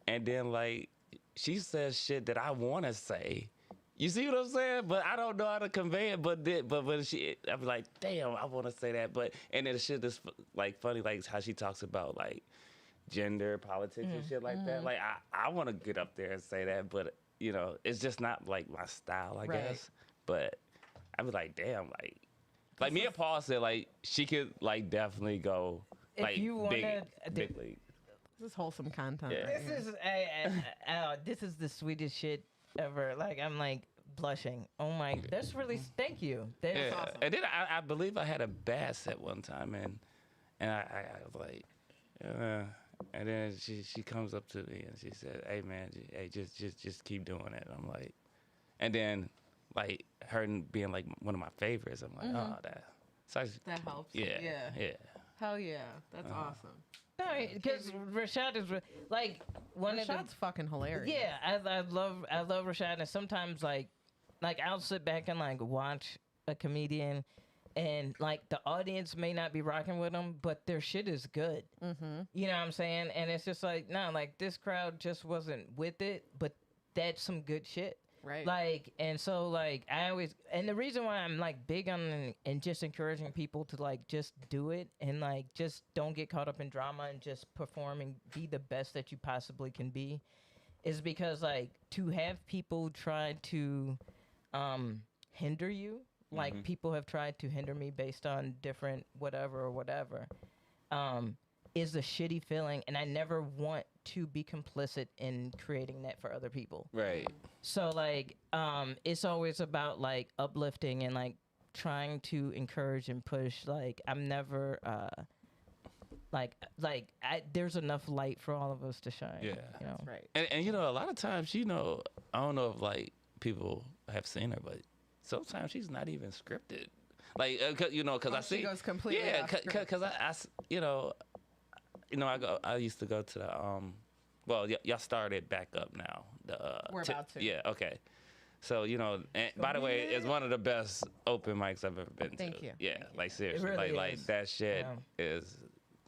and then like she says shit that I want to say. You see what I'm saying? But I don't know how to convey it. But when I'm like, damn, I want to say that. But and then the shit is like funny, like how she talks about like gender politics and shit like that. Like I want to get up there and say that, but you know, it's just not like my style, I Right. guess. But I was like, damn, like me and Paul said, like she could like definitely go If like you big wanna- league. This is wholesome content. Yeah. Right This here. is this is the sweetest shit ever. Like I'm like blushing. Oh my, that's really thank you. That's Yeah, awesome. and then I believe I had a bass at one time, and I was like, and then she comes up to me and she said, "Hey man, hey just keep doing it." I'm like, and then like her being like one of my favorites, I'm like, oh that, so That helps. yeah, Yeah. yeah. Hell yeah. That's awesome. Because Rashad is like one of the Rashad's fucking hilarious. yeah. I love Rashad, and sometimes like I'll sit back and like watch a comedian, and like the audience may not be rocking with them, but their shit is good. Mm-hmm. You know what I'm saying? And it's just like no, like this crowd just wasn't with it, but that's some good shit. Right. Like, and so like I always, and the reason why I'm like big on and just encouraging people to like just do it and like just don't get caught up in drama and just perform and be the best that you possibly can be is because like to have people try to hinder you, like people have tried to hinder me based on different whatever, is a shitty feeling, and I never want to be complicit in creating that for other people. Right. So like it's always about like uplifting and like trying to encourage and push. Like I'm never there's enough light for all of us to shine. Yeah. You know? Right. And you know, a lot of times, you know, I don't know if like people have seen her, but sometimes she's not even scripted. Like, you know, because I see She goes completely yeah, off script. because you know, I used to go to the well, y'all started back up now. The We're about to. Yeah, okay. So you know, and by the way, it's one of the best open mics I've ever been to. Thank you. Yeah, like seriously, really like is. that shit Yeah. is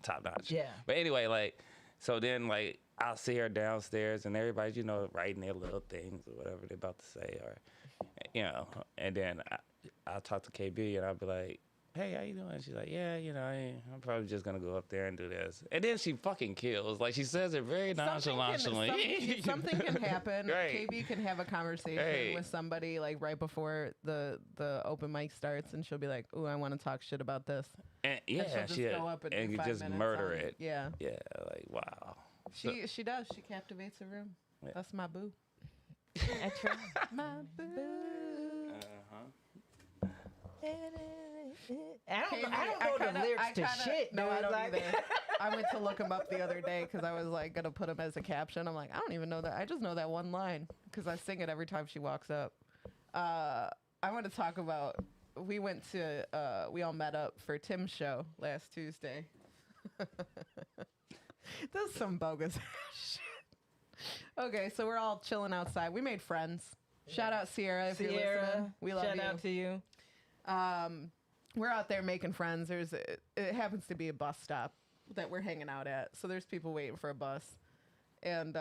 top notch. Yeah. But anyway, like, so then like I'll see her downstairs and everybody's, you know, writing their little things or whatever they're about to say, or you know, and then I'll talk to KB and I'll be like, hey, how you doing? She's like, yeah, you know, I'm probably just gonna go up there and do this. And then she fucking kills. Like she says it very nonchalantly. Something can happen. Right. KB can have a conversation Right. with somebody like right before the open mic starts, and she'll be like, "Ooh, I want to talk shit about this." And And yeah, she'll just she go up and do you 5 just minutes murder on it. Yeah, Yeah, like wow. she does. She captivates the room. Yeah. That's my boo. I try. My boo. I don't KB, know the lyrics to shit. No, dude. I don't Like- either. I went to look him up the other day because I was like gonna put him as a caption. I'm like, I don't even know that. I just know that one line because I sing it every time she walks up. I want to talk about we went to we all met up for Tim's show last Tuesday. This is some bogus shit. Okay, so we're all chilling outside. We made friends. Shout out Sierra if you're listening. We love you. Shout out to you. We're out there making friends. It happens to be a bus stop that we're hanging out at. So there's people waiting for a bus. And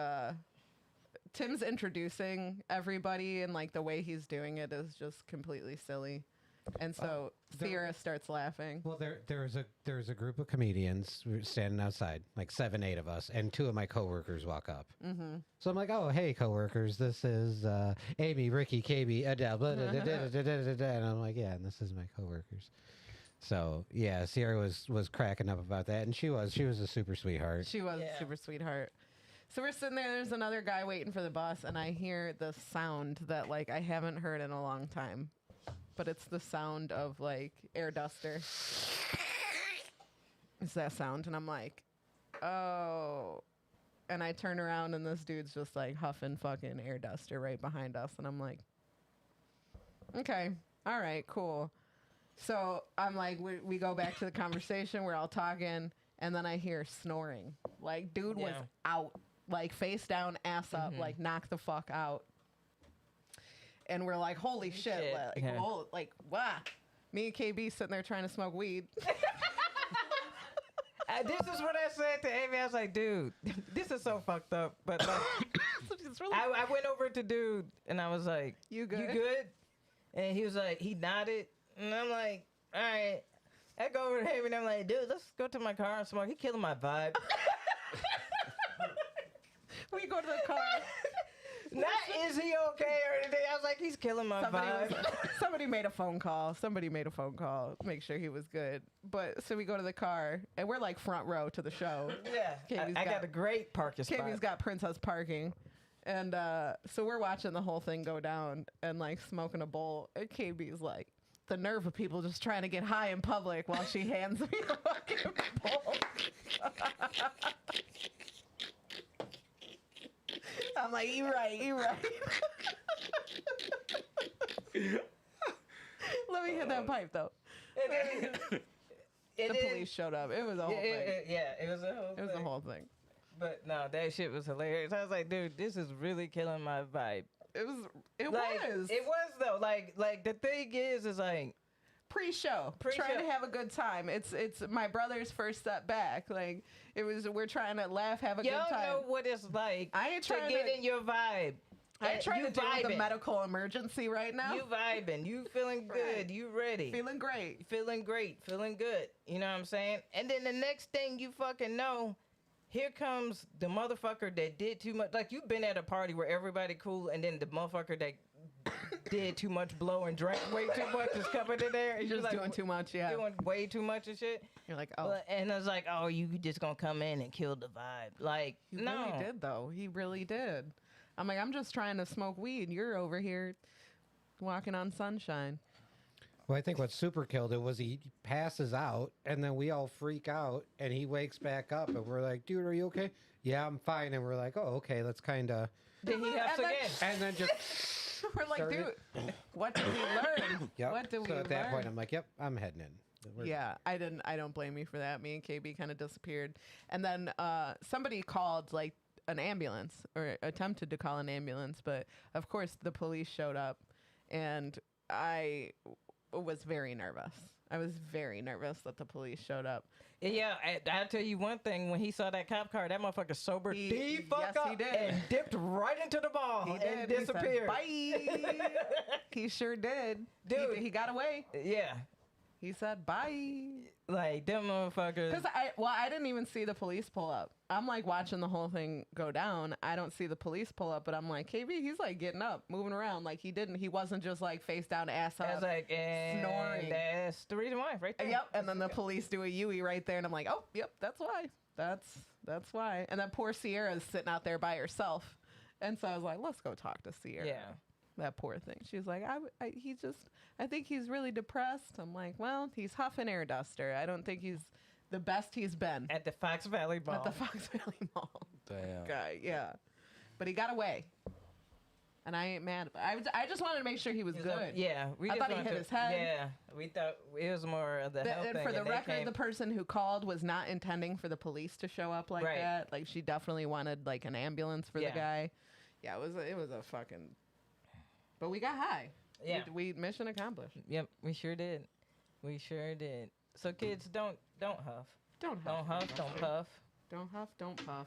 Tim's introducing everybody, and like the way he's doing it is just completely silly. And so Sierra starts laughing. Well, there's a group of comedians standing outside, like 7, 8 of us, and 2 of my coworkers walk up. Mm-hmm. So I'm like, "Oh, hey, coworkers, this is Aimee, Ricky, KB, Adele." Blah, da, da, da, da, da, da, da. And I'm like, "Yeah, and this is my coworkers." So yeah, Sierra was cracking up about that, and she was a super sweetheart. She was a super sweetheart. So we're sitting there. There's another guy waiting for the bus, and I hear the sound that like I haven't heard in a long time. But it's the sound of like air duster. It's that sound, and I'm like, oh. And I turn around, and this dude's just like huffing fucking air duster right behind us, and I'm like, okay, all right, cool. So I'm like, we go back to the conversation. We're all talking, and then I hear snoring. Like, dude was out, like face down, ass up, like knock the fuck out. And we're like, holy shit. Like, like, wow. Me and KB sitting there trying to smoke weed. This is what I said to Aimee. I was like, dude, this is so fucked up. But like, I went over to dude, and I was like, You good? You good? And he was like, he nodded. And I'm like, all right. I go over to him, and I'm like, dude, let's go to my car and smoke. He killing my vibe. We go to the car. Not is he okay or anything. I was like, he's killing my vibe. Somebody made a phone call. Make sure he was good. But so we go to the car, and we're like front row to the show. Yeah, I got a great parking spot. KB's got princess parking. And so we're watching the whole thing go down and like smoking a bowl. And KB's like, the nerve of people just trying to get high in public while she hands me a fucking bowl. I'm like, you right. Let me hit that pipe, though. The police showed up. It was a whole thing. It was a whole thing. It was a whole thing. But no, that shit was hilarious. I was like, dude, this is really killing my vibe. It was. It was, though. Like the thing is like, Pre-show, trying to have a good time. It's my brother's first step back. Like we're trying to laugh, have a good time. Y'all know what it's like I ain't to trying get in your vibe. I ain't trying You to deal with vibing. a medical emergency right now. You vibing. You feeling good. Right. You ready. Feeling great. Feeling great. Feeling good. You know what I'm saying? And then the next thing you fucking know, here comes the motherfucker that did too much. Like, you've been at a party where everybody cool, and then the motherfucker that did too much blow and drank way too much is coming in there. You're just like, doing too much, yeah. Doing way too much and shit. You're like, oh. And I was like, oh, you just gonna come in and kill the vibe. Like, He no. really did, though. He really did. I'm like, I'm just trying to smoke weed. You're over here walking on sunshine. Well, I think what super killed it was he passes out, and then we all freak out, and he wakes back up, and we're like, dude, are you okay? Yeah, I'm fine. And we're like, oh, okay, let's kind of... Then he has again. And then just... We're like, started. Dude, what did we learn? Yep. What did we learn? So at that point, I'm like, yep, I'm heading in. Yeah, I don't blame you for that. Me and KB kind of disappeared. And then somebody called like an ambulance or attempted to call an ambulance, but of course the police showed up, and I was very nervous. I was very nervous that the police showed up. Yeah, I'll tell you one thing. When he saw that cop car, that motherfucker sobered the fuck yes, up he did. and dipped right into the ball He did. and disappeared. He said, bye. He sure did. Dude. He got away. Yeah. He said, bye. Like, them motherfuckers. Because I didn't even see the police pull up. I'm like watching the whole thing go down. I don't see the police pull up, but I'm like, KB, he's like getting up, moving around. Like he wasn't just like face down, ass up, I was like, and snoring. that's the reason why, right there. Yep. And then the police do a Yui right there, and I'm like, oh, yep, that's why. That's why. And then poor Sierra's sitting out there by herself, and so I was like, let's go talk to Sierra. Yeah. That poor thing. She's like, I think he's really depressed. I'm like, well, he's huffing air duster. I don't think he's the best he's been At the Fox Valley Mall. at the Fox Valley Mall. Damn. Guy, yeah. But he got away. and I ain't mad. I just wanted to make sure he was good. Yeah, we I just thought he wanted hit to- his head. Yeah, we thought it was more of the health And thing. for the and they record, came- the person who called was not intending for the police to show up like Right. that. Like she definitely wanted like an ambulance for Yeah. the guy. Yeah, it was a fucking. But we got high. Yeah. We mission accomplished. Yep, we sure did. We sure did. So kids, don't huff. Don't huff. Don't huff. Don't puff. Don't huff. Don't puff.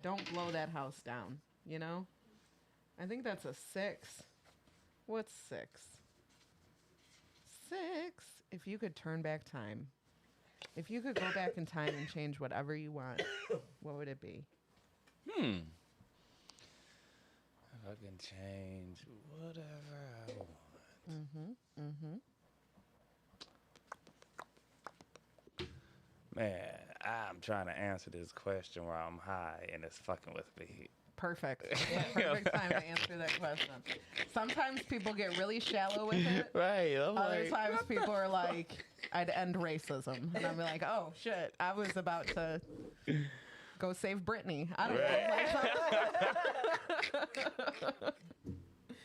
Don't blow that house down. You know. I think that's a 6. What's 6? 6. If you could turn back time. If you could go back in time and change whatever you want, what would it be? If I can change whatever I want. Man, I'm trying to answer this question while I'm high, and it's fucking with me. Perfect. Perfect time to answer that question. Sometimes people get really shallow with it. Right. I'm Other like, times people are like, I'd end racism. And I'm like, oh, shit. I was about to go save Britney. I don't know.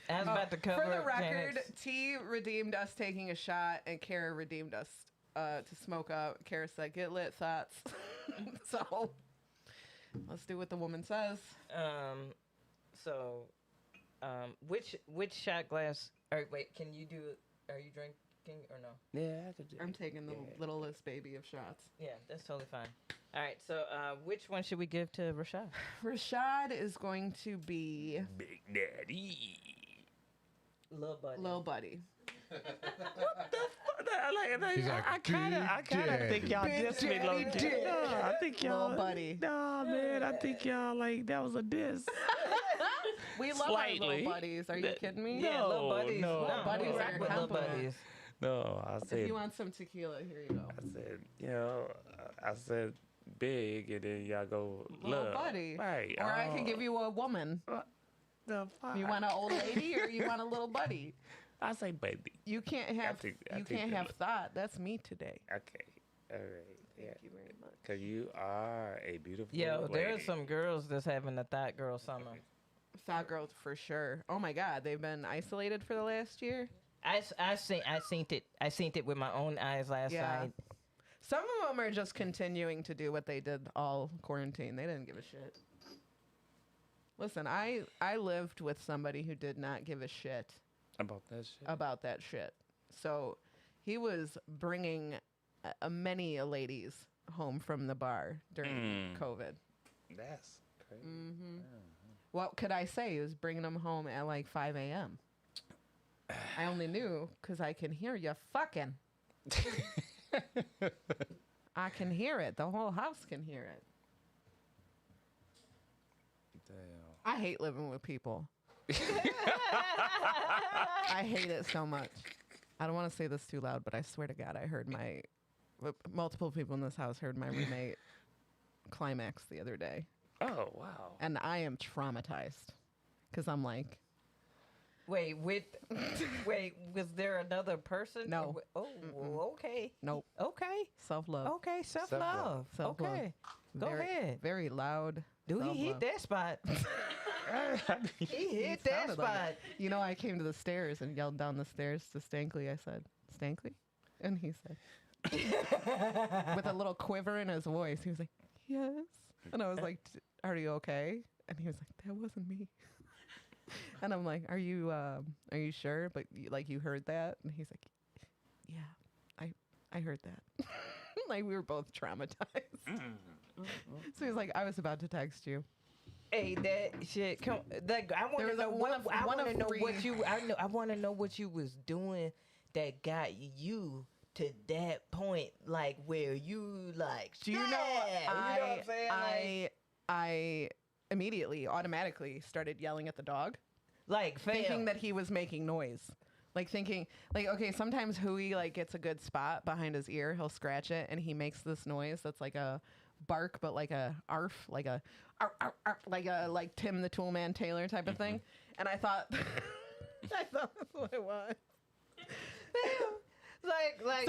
I was about to cover. For the record, Janet's- T redeemed us taking a shot, and Kara redeemed us to smoke up. Kara said, get lit, thoughts. So let's do what the woman says. So, which shot glass? Or wait, can you do? Are you drinking or no? yeah, I could do I'm taking the littlest baby of shots. Yeah, that's totally fine. All right. So, which one should we give to Rashad? Rashad is going to be Big Daddy. Little buddy. Lil Buddy. He's like, I kind of think y'all Big dissed me. Daddy Low dick. I think y'all. Lil Buddy. Nah, man, I think y'all like that was a diss. We love our Slightly. little buddies. Are you kidding me? Yeah, little No, buddies. no. No, Buddies we are rock a with little compliment. buddies. No, I If said. you want some tequila, here you go. I said, I said big, and then y'all go Little love. buddy. Right. Or I can give you a woman. the fuck. You want an old lady or you want a little buddy? I say baby. You can't have I you think can't that have look- thought. That's me today. Okay. All right. Yeah. Thank you very much. Cause you are a beautiful Yo, lady. there's some girls that's having a thought girl summer. Thought girls for sure. Oh my God, they've been isolated for the last year. I seen it with my own eyes last Yeah. night. Some of them are just continuing to do what they did all quarantine. They didn't give a shit. Listen, I lived with somebody who did not give a shit about that shit. about that shit. So he was bringing many ladies home from the bar during COVID. That's crazy. What could I say? He was bringing them home at like 5 a.m. I only knew because I can hear you fucking. I can hear it. The whole house can hear it. Damn. I hate living with people. I hate it so much. I don't want to say this too loud, but I swear to God, I heard multiple people in this house heard my roommate climax the other day. Oh wow. And I am traumatized because I'm like, Wait, was there another person? No. Oh, okay. nope, Okay. self-love. Okay, self-love. Self-love. Okay. Go ahead. Very loud. Dude, he hit self-love. that spot. He hit that Sounded like spot. it. You know, I came to the stairs and yelled down the stairs to Stankley. I said, Stankley? And he said, with a little quiver in his voice, he was like, yes. And I was like, are you okay? And he was like, that wasn't me. And I'm like, are you sure? But you heard that? And he's like, yeah, I heard that. Like we were both traumatized. So he's like, I was about to text you. Hey, that shit. Come, like, I want There to was a know one what of- I one want to of know three. what you. I want to know what you was doing that got you to that point, like where you like. Do you know? "Snap," you know what I'm saying? I immediately, automatically started yelling at the dog, like thinking fam. that he was making noise. Like thinking, like okay, sometimes Hui like gets a good spot behind his ear. He'll scratch it, and he makes this noise that's like a bark, but like a arf, like a arf, like Tim the Toolman Taylor type of thing. And I thought, I thought that's what it was. So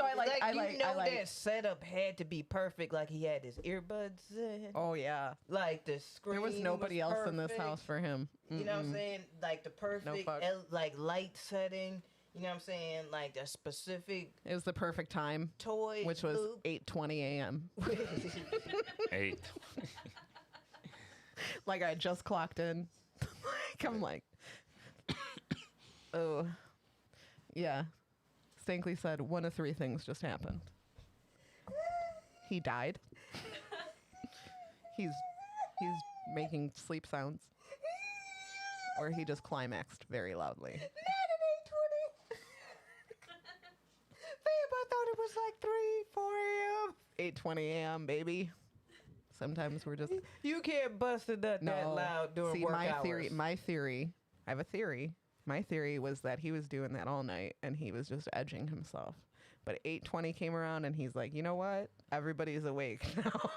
I like- that setup had to be perfect. Like he had his earbuds in. Oh yeah. Like the screen. There was nobody else in this perfect. house for him. You know what I'm Mm-mm. saying? Like the perfect fuck. like light setting. You know what I'm saying? Like the specific It was the perfect time, toy, which was loop. 8:20 a.m. 8. Like I just clocked in. Like I'm like, oh, yeah. Stankley said one of three things just happened. He died. He's making sleep sounds, or he just climaxed very loudly. Not at 8:20. Babe, I thought it was like 3, 4 a.m. 8:20 a.m. baby. Sometimes we're just You can't bust it up that loud during See, work my hours. theory. I have a theory. My theory was that he was doing that all night and he was just edging himself. But 8:20 came around and he's like, you know what? Everybody's awake now.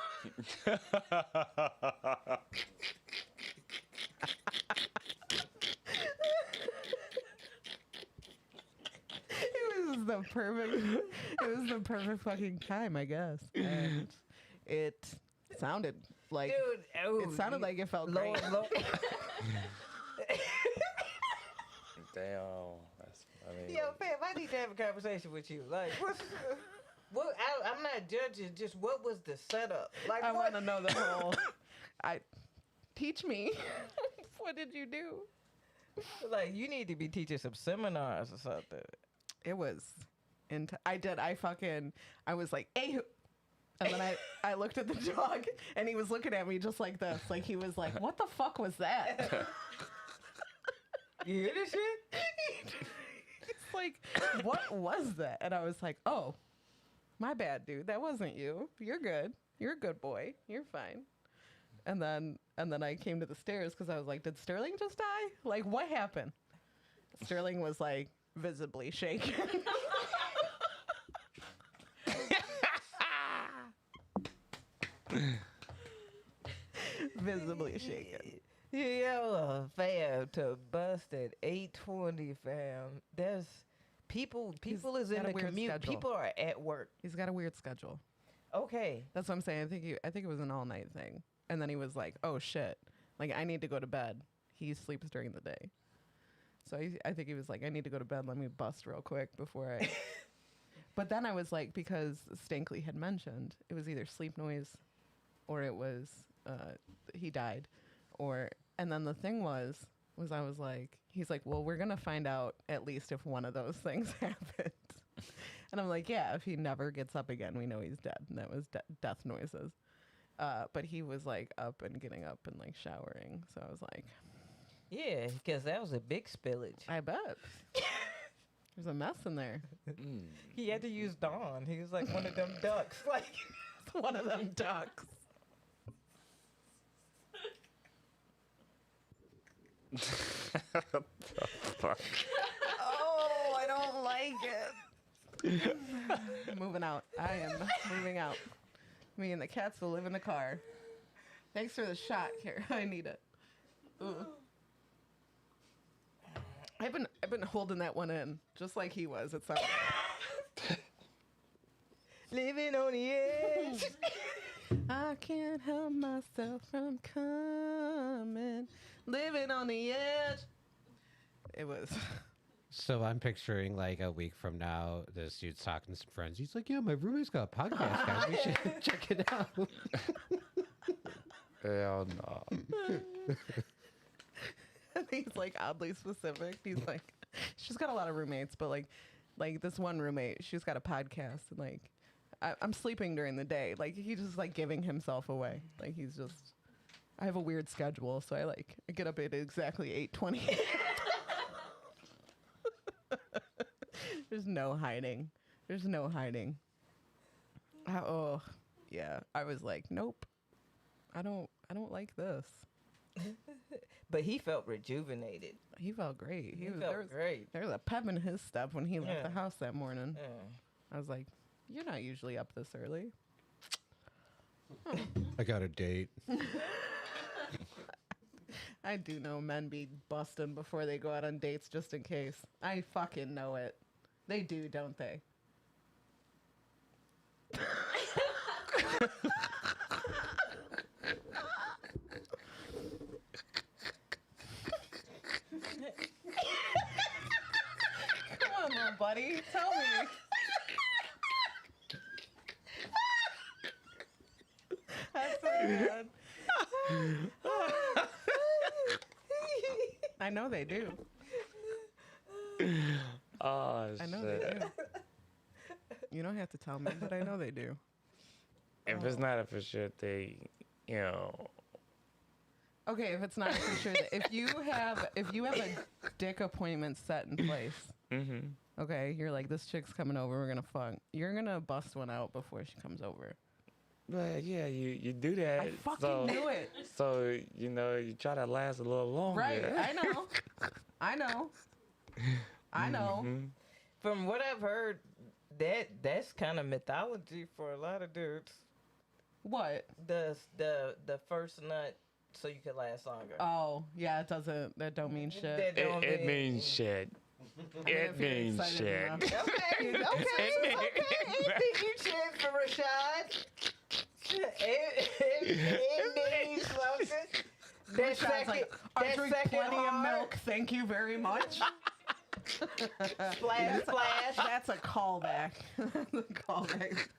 It was the perfect fucking time, I guess. And it sounded like Dude, oh, it sounded like it felt Lord, great. Lord. Damn. That's, I mean, Yo, fam, I need to have a conversation with you. Like, I'm not judging. Just what was the setup? Like, I what? want to know the whole. Teach me. What did you do? Like, you need to be teaching some seminars or something. It was. I was like, hey. And then I looked at the dog and he was looking at me just like this. Like he was like, what the fuck was that? You hear this shit? It's like, what was that? And I was like, oh, my bad, dude. That wasn't you. You're good. You're a good boy. You're fine. And then I came to the stairs because I was like, did Sterling just die? Like, what happened? Sterling was like visibly shaken. Visibly shaken. Yo, fam, to bust at 8:20, fam. There's people is in got a the weird commute. schedule. People are at work. He's got a weird schedule. Okay. That's what I'm saying. I think it was an all night thing. And then he was like, oh shit. Like I need to go to bed. He sleeps during the day. So I think he was like, I need to go to bed. Let me bust real quick before I. But then I was like, because Stankley had mentioned it was either sleep noise or it was he died. And then the thing was I was like, he's like, well, we're going to find out at least if one of those things happened. And I'm like, yeah, if he never gets up again, we know he's dead. And that was death noises. But he was like up and getting up and like showering. So I was like, Yeah, because that was a big spillage. I bet. There's a mess in there. He had to use Dawn. He was like one of them ducks. Like, One of them ducks. fuck. Oh, I don't like it. Moving out. I am moving out. Me and the cats will live in the car. Thanks for the shot, Kara. I need it. Ugh. I've been holding that one in, just like he was. It sounded. living on the edge. I can't help myself from coming, living on the edge. It was. So I'm picturing like a week from now, this dude's talking to some friends. He's like, yeah, my roommate's got a podcast, guys. We should check it out. Hell no. He's like oddly specific. He's like, she's got a lot of roommates, but like this one roommate, she's got a podcast, and like, I'm sleeping during the day. Like he's just like giving himself away. Like he's just, I have a weird schedule, so I get up at exactly 8:20. There's no hiding. There's no hiding. Oh, yeah. I was like, nope. I don't like this. But he felt rejuvenated. He felt great. He felt great. There was a pep in his step when he left Yeah. the house that morning. Yeah. I was like, you're not usually up this early. I got a date. I do know men be busting before they go out on dates just in case. I fucking know it. They do, don't they? buddy. Tell me. That's so good. I know they do. Oh, I know shit. they do. You don't have to tell me, but I know they do. If it's not a for sure thing, you know. Okay, if it's not for sure, if you have a dick appointment set in place, okay, you're like, this chick's coming over, we're gonna fuck. You're gonna bust one out before she comes over. But yeah, you do that. I fucking knew it. So, you know, you try to last a little longer. Right, I know. I know. From what I've heard, that's kind of mythology for a lot of dudes. What? The first nut so you can last longer. Oh, yeah, that don't mean shit. That don't It means shit. It means shit. Okay, anything you check for Rashad. It means something. That Rashad's second, like, I that drink second plenty of hard, milk, thank you very much. Splash, splash. That's a callback. That's a callback.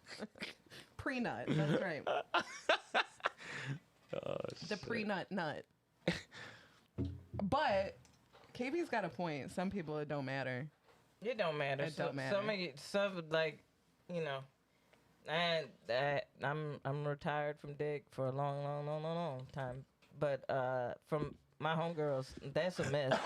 Pre-nut, that's right. Oh, The shit. pre-nut nut. But KB's got a point. Some people it don't matter. It don't matter. It don't matter. Some like, you know, I'm retired from dick for a long time. But from my homegirls, that's a myth.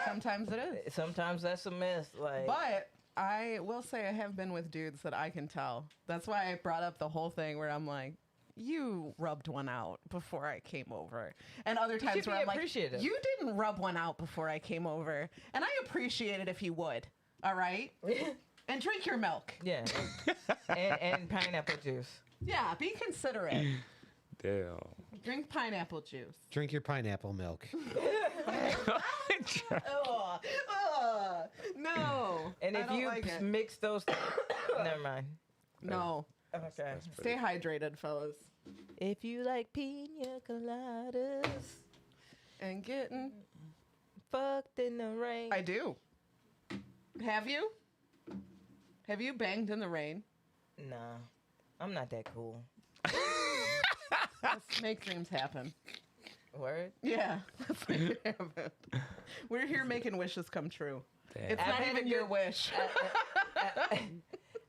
Sometimes it is. Sometimes that's a myth. Like, But I will say I have been with dudes that I can tell. That's why I brought up the whole thing where I'm like, you rubbed one out before I came over. And other times should where be I'm like, appreciative. you didn't rub one out before I came over. And I appreciate it if you would. All right? And drink your milk. yeah, and pineapple juice. Yeah, be considerate. Damn. Drink pineapple juice. Drink your pineapple milk. No. And I if don't you like it. mix those, never mind. No. Okay. Stay hydrated, fellas. If you like pina coladas, And getting. fucked in the rain. I do. Have you? Have you banged in the rain? Nah, I'm not that cool. Let's make dreams happen. Word. Yeah, let's make it happen. We're here making wishes come true. Damn. It's I've not had even a your good- wish.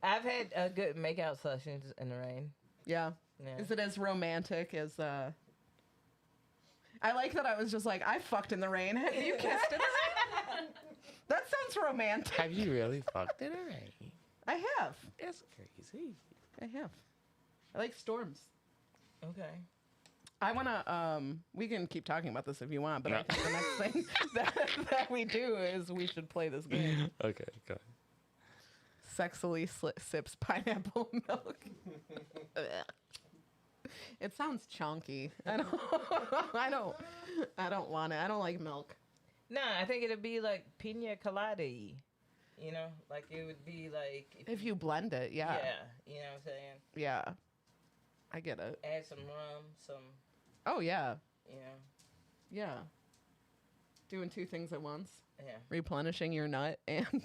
I've had good makeout sessions in the rain. Yeah. Yeah. Is it as romantic as I like that I was just like, I fucked in the rain. Have you kissed in the rain? That sounds romantic. Have you really fucked it already? I have. That's crazy. I have. I like storms. Okay. I want to, we can keep talking about this if you want, but No. I think the next thing that we do is we should play this game. Okay, go. Sexily sips pineapple milk. It sounds chunky. I don't want it. I don't like milk. Nah, I think it'd be like pina colada-y. You know, like it would be like If you blend it, yeah. yeah, you know what I'm saying. Yeah. I get it. Add some rum, some Oh, yeah. you know, Yeah. Doing two things at once. yeah, Replenishing your nut and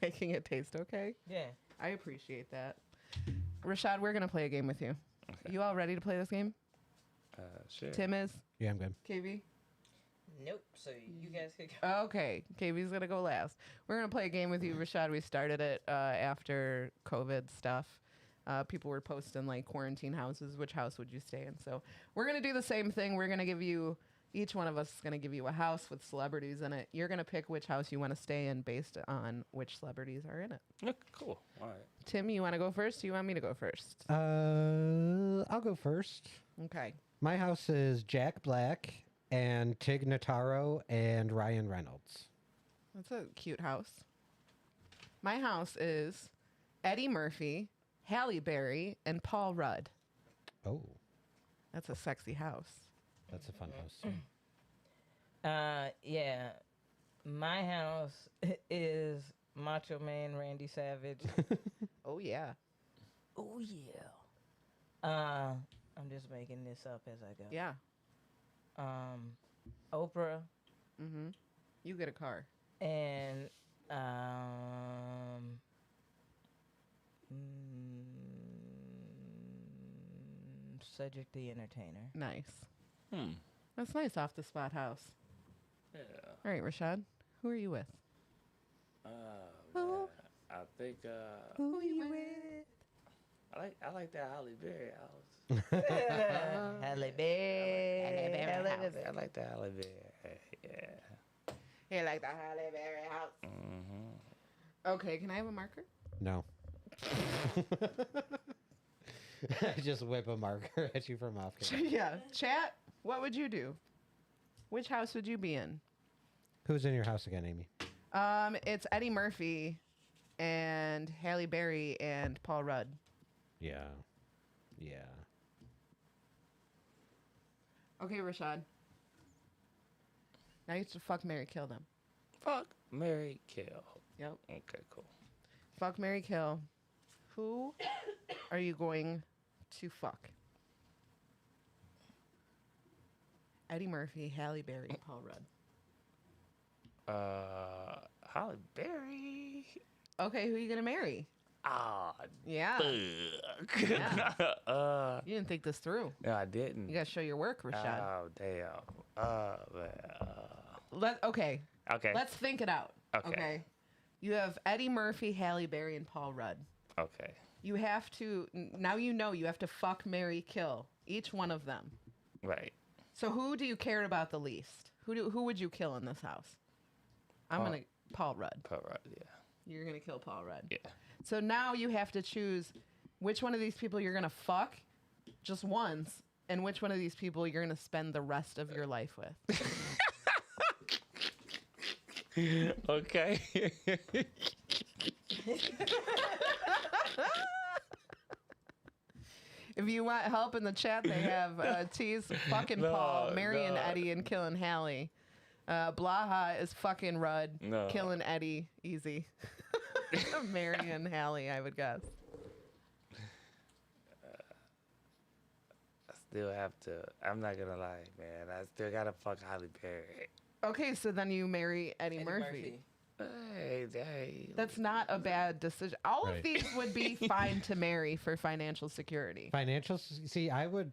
making it taste okay. yeah. I appreciate that. Rashad, we're going to play a game with you. Okay. You all ready to play this game? Sure. Tim is? Yeah, I'm good. KV? Nope. So you guys could go. Okay. KV's going to go last. We're going to play a game with you, Rashad. We started it after COVID stuff. People were posting like quarantine houses. Which house would you stay in? So we're going to do the same thing. We're going to give you, each one of us is going to give you a house with celebrities in it. You're going to pick which house you want to stay in based on which celebrities are in it. Okay, cool. All right. Tim, you want to go first? Do you want me to go first? I'll go first. Okay. My house is Jack Black and Tig Notaro and Ryan Reynolds. That's a cute house. My house is Eddie Murphy, Halle Berry, and Paul Rudd. Oh, That's a sexy house. that's a fun house. too. Yeah. My house is Macho Man Randy Savage. Oh, yeah. Oh yeah. I'm just making this up as I go. Yeah. Oprah Mm-hmm. You get a car. and Cedric the Entertainer. Nice. Hmm. That's nice off the spot house. Yeah. All right, Rashad, who are you with? Who? Man, I think Who are you with? I like that Holly Berry house. Halle Berry. I like that Holly Berry. Yeah. He like the Halle Berry house. Mm-hmm. Okay, can I have a marker? No. I just whip a marker at you from off camera. Yeah. Chat, what would you do? Which house would you be in? Who's in your house again, Amy? It's Eddie Murphy and Halle Berry and Paul Rudd. Yeah. Yeah. Okay, Rashad. Now you have to fuck, marry, kill them. Fuck, marry, kill. Yep. Okay, cool. Fuck, marry, kill. Who are you going to fuck? Eddie Murphy, Halle Berry, Paul Rudd. Holly Berry. Okay, who are you gonna marry? Ah, Yeah. fuck. Yeah. You didn't think this through. No, I didn't. You gotta show your work, Rashad. Oh, damn. Man. Okay. Okay. Let's think it out. Okay. You have Eddie Murphy, Halle Berry, and Paul Rudd. Okay. You have to now you know you have to fuck, marry, kill each one of them. Right. So who do you care about the least? Who would you kill in this house? I'm gonna Paul Rudd. Paul Rudd, yeah. You're gonna kill Paul Rudd. Yeah. So now you have to choose which one of these people you're gonna fuck just once, and which one of these people you're gonna spend the rest of your life with. Okay. If you want help in the chat, they have T's fucking No, Paul, marrying no. Eddie, and killing Hallie. Blaha is fucking Rudd, No. killing Eddie, easy. Marrying Hallie, I would guess. I still have to. I'm not gonna lie, man. I still gotta fuck Holly Berry. Okay, so then you marry Eddie Murphy. Hey. That's not a bad decision. All of Right. these would be fine to marry for financial security. See, I would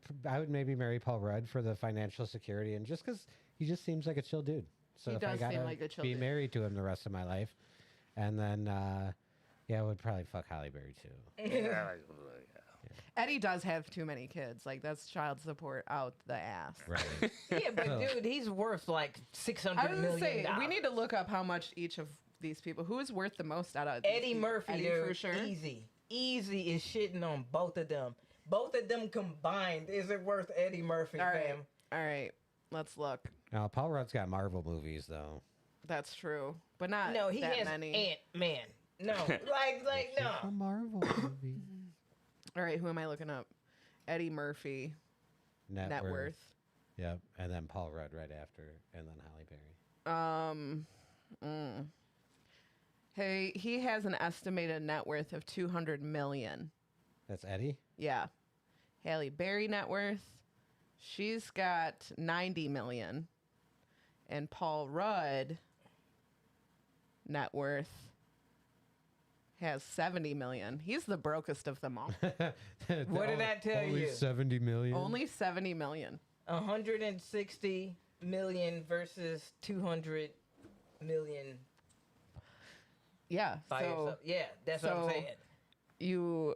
maybe marry Paul Rudd for the financial security, and just because he just seems like a chill dude. So He if I does seem gotta like a chill be dude. married to him the rest of my life, and then I would probably fuck Halle Berry too. Yeah. Eddie does have too many kids. Like, that's child support out the ass. Right. Yeah, but So- dude, he's worth like $600 I was million. gonna say, we need to look up how much each of these people, who is worth the most out of these Eddie people? Murphy, Eddie dude, for sure. easy is shitting on both of them. Both of them combined, is it worth Eddie Murphy, All right. fam? All right. Let's look. Now Paul Rudd's got Marvel movies though. That's true. But not No, he that has many. Ant-Man. No, like A no. Marvel movie. All right, who am I looking up? Eddie Murphy, net worth. Yep, and then Paul Rudd right after, and then Halle Berry. Hey, he has an estimated net worth of 200 million. That's Eddie. Yeah. Halle Berry net worth, she's got 90 million. And Paul Rudd net worth has 70 million. He's the brokest of them all. What did that tell only you? 70 million. Only 70 million. 160 million versus 200 million Yeah. by So yourself. Yeah, that's what I'm so- saying.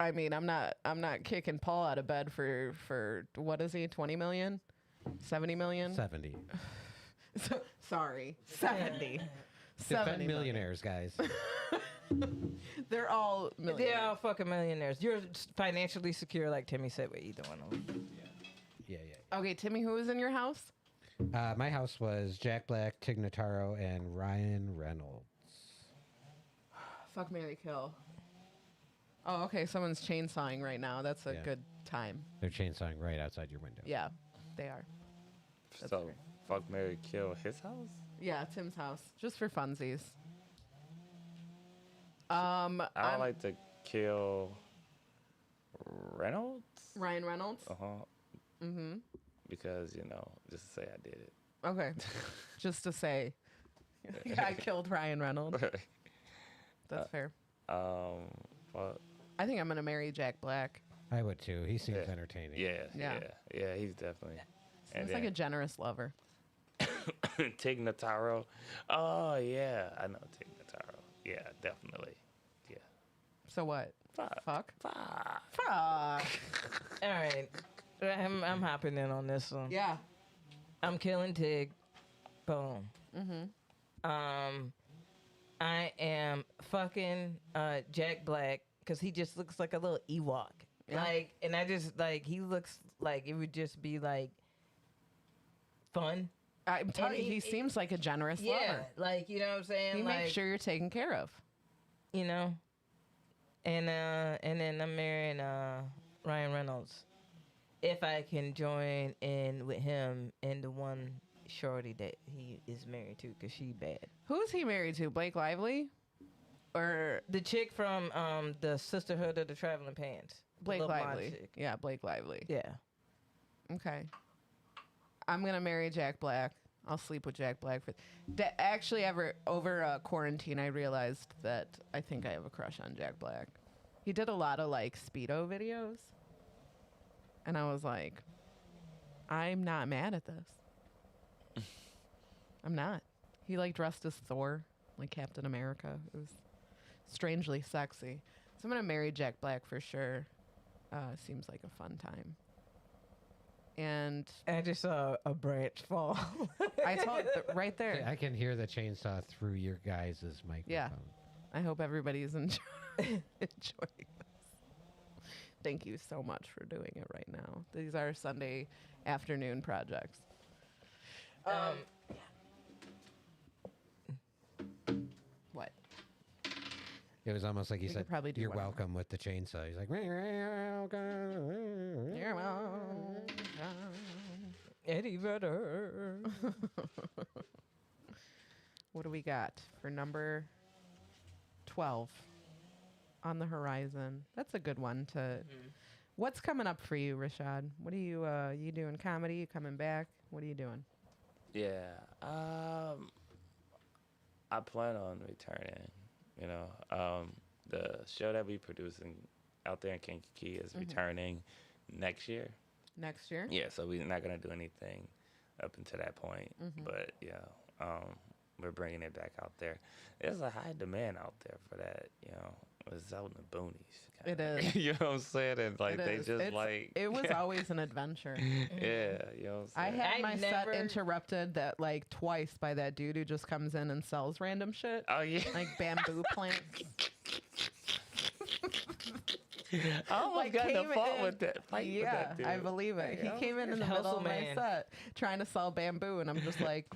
I mean, I'm not kicking Paul out of bed for what is he? 20 million? 70 million? 70. Sorry. 70. Defend 70 million. millionaires, guys. They're all millionaires. They're all fucking millionaires. You're financially secure, like Timmy said, with either one of them. Yeah. Okay, Timmy, who is in your house? My house was Jack Black, Tig Notaro, and Ryan Reynolds. Fuck, marry, kill. Oh, okay. Someone's chainsawing right now. That's a Yeah. good time. They're chainsawing right outside your window. Yeah, they are. That's So great. fuck, marry, kill his house. Yeah, Tim's house, just for funsies. I would I'm like to kill Reynolds. Ryan Reynolds. Mm-hmm. Because just to say I did it. Okay, just to say I killed Ryan Reynolds. That's fair. Well, I think I'm gonna marry Jack Black. I would too. He seems Yeah. entertaining. Yeah. Yeah. He's definitely. Seems like a generous lover. Tig Notaro. Oh yeah, I know Tig Notaro. Yeah, definitely. Yeah. So what? Fuck. Fuck. Fuck. All right. I'm hopping in on this one. Yeah. I'm killing Tig. Boom. I am fucking Jack Black because he just looks like a little Ewok. Yeah. Like, and I just like he looks like it would just be like fun. I'm telling you, he- he seems like a generous Yeah, lover. like you know what I'm saying. He like, makes sure you're taken care of. you know. And then I'm marrying Ryan Reynolds. If I can join in with him and the one shorty that he is married to, cause she bad. Who's he married to? Blake Lively? Or The chick from the Sisterhood of the Traveling Pants. The Blake little blonde Lively? chick. Yeah, Blake Lively. Yeah. Okay. I'm gonna marry Jack Black. I'll sleep with Jack Black for. Actually, over quarantine, I realized that I think I have a crush on Jack Black. He did a lot of like Speedo videos, and I was like, I'm not mad at this. I'm not. He like dressed as Thor, like Captain America. It was strangely sexy. So I'm gonna marry Jack Black for sure. Seems like a fun time. And I just saw a branch fall. I told right there. I can hear the chainsaw through your guys' microphone. Yeah. I hope everybody's enjoying this. Thank you so much for doing it right now. These are Sunday afternoon projects. What? It was almost like he We said, could probably do "You're one more. welcome" with the chainsaw. He's like, welcome. You're welcome. Eddie Vedder. What do we got for number 12 on the horizon? That's a good one to. What's coming up for you, Rashad? What are you doing comedy? You coming back? What are you doing? Yeah. I plan on returning. You know, the show that we producing out there in Kankakee is returning next year. Next year? Yeah, so we're not gonna do anything up until that point. But we're bringing it back out there. There's a high demand out there for that. You know, it's out in the boonies. It is. You know what I'm saying? And like It they is. just It's- like It was always an adventure. yeah, you know what I I'm saying? had I my never- set interrupted that like twice by that dude who just comes in and sells random shit. Oh yeah. Like bamboo plants. I almost like, got in a came fight in- with that. Fight with Yeah, that dude. I believe it. He Yeah. came in the Hustle middle of my man. set trying to sell bamboo, and I'm just like,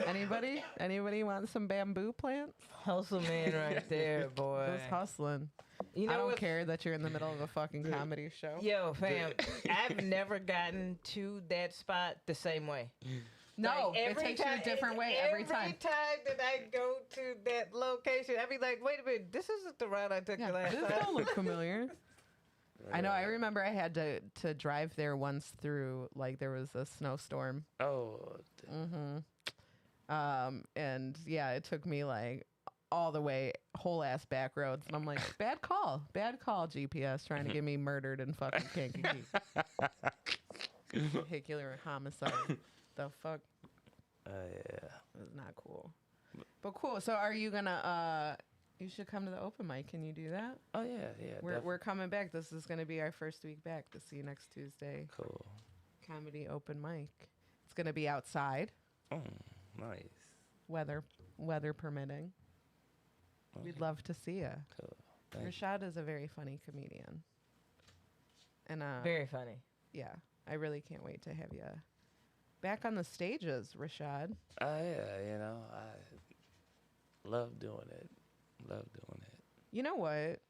anybody? Anybody want some bamboo plants? Hustle man right there, boy. Just hustling. You know I don't what? care that you're in the middle of a fucking comedy show. Yo, fam, I've never gotten to that spot the same way. No, Like, it takes you a different way every time. Every time that I go to that location, I be like, wait a minute, this isn't the route I took the Yeah, last this time. don't look familiar. I know. I remember I had to drive there once through like there was a snowstorm. Oh, And yeah, it took me like all the way whole ass back roads, and I'm like, bad call, GPS trying to get me murdered in fucking Kankakee. Vehicular homicide. The fuck yeah. was not cool. But cool. So are you gonna? You should come to the open mic. Can you do that? Oh yeah. We're coming back. This is gonna be our first week back. To see you next Tuesday. cool. Comedy open mic. It's gonna be outside, Nice. weather permitting. We'd love to see you. Cool. Thank Rashad is a very funny comedian, and Very funny. yeah, I really can't wait to have you back on the stages, Rashad. Yeah, you know, I love doing it. You know what?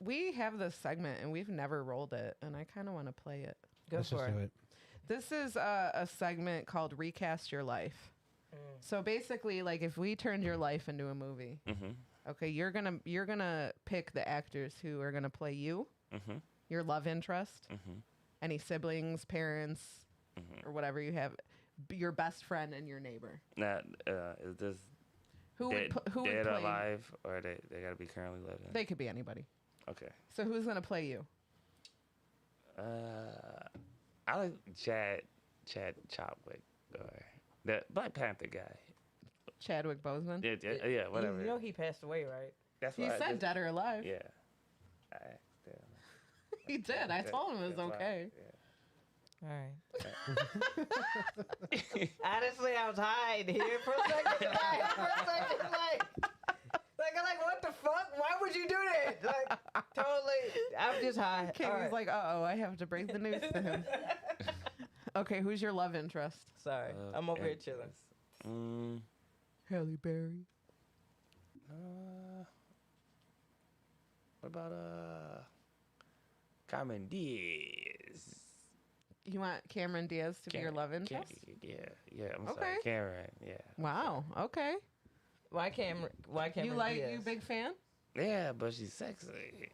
We have this segment and we've never rolled it, and I kind of want to play it. Go Let's for just it. do it. This is a segment called Recast Your Life. So basically, like if we turned your life into a movie, okay, you're gonna pick the actors who are gonna play you, your love interest, any siblings, parents, or whatever you have. your best friend and your neighbor. Now, is this Who dead, would who dead would or play? alive, or they gotta be currently living? They could be anybody. Okay. So who's gonna play you? I like Chad Chadwick, or the Black Panther guy. Chadwick Boseman. Yeah, whatever. You know he passed away, right? That's He why I said just- dead or alive. Yeah. I asked him. He did. I told him it was That's why- okay. All right. Honestly, I was hiding here for a second. I'm like, what the fuck? Why would you do that? Like, totally. I'm just high. King All was right. like, "Uh-oh, I have to break the news to him." Okay, who's your love interest? Sorry, I'm over here chilling. Halle Berry. What about Cameron Diaz? You want Cameron Diaz to be your love interest? Yeah. I'm Okay. sorry, Cameron. Yeah. Wow. Okay. Why Cameron? Why Cameron? You like Diaz? you big fan? Yeah, but she's sexy.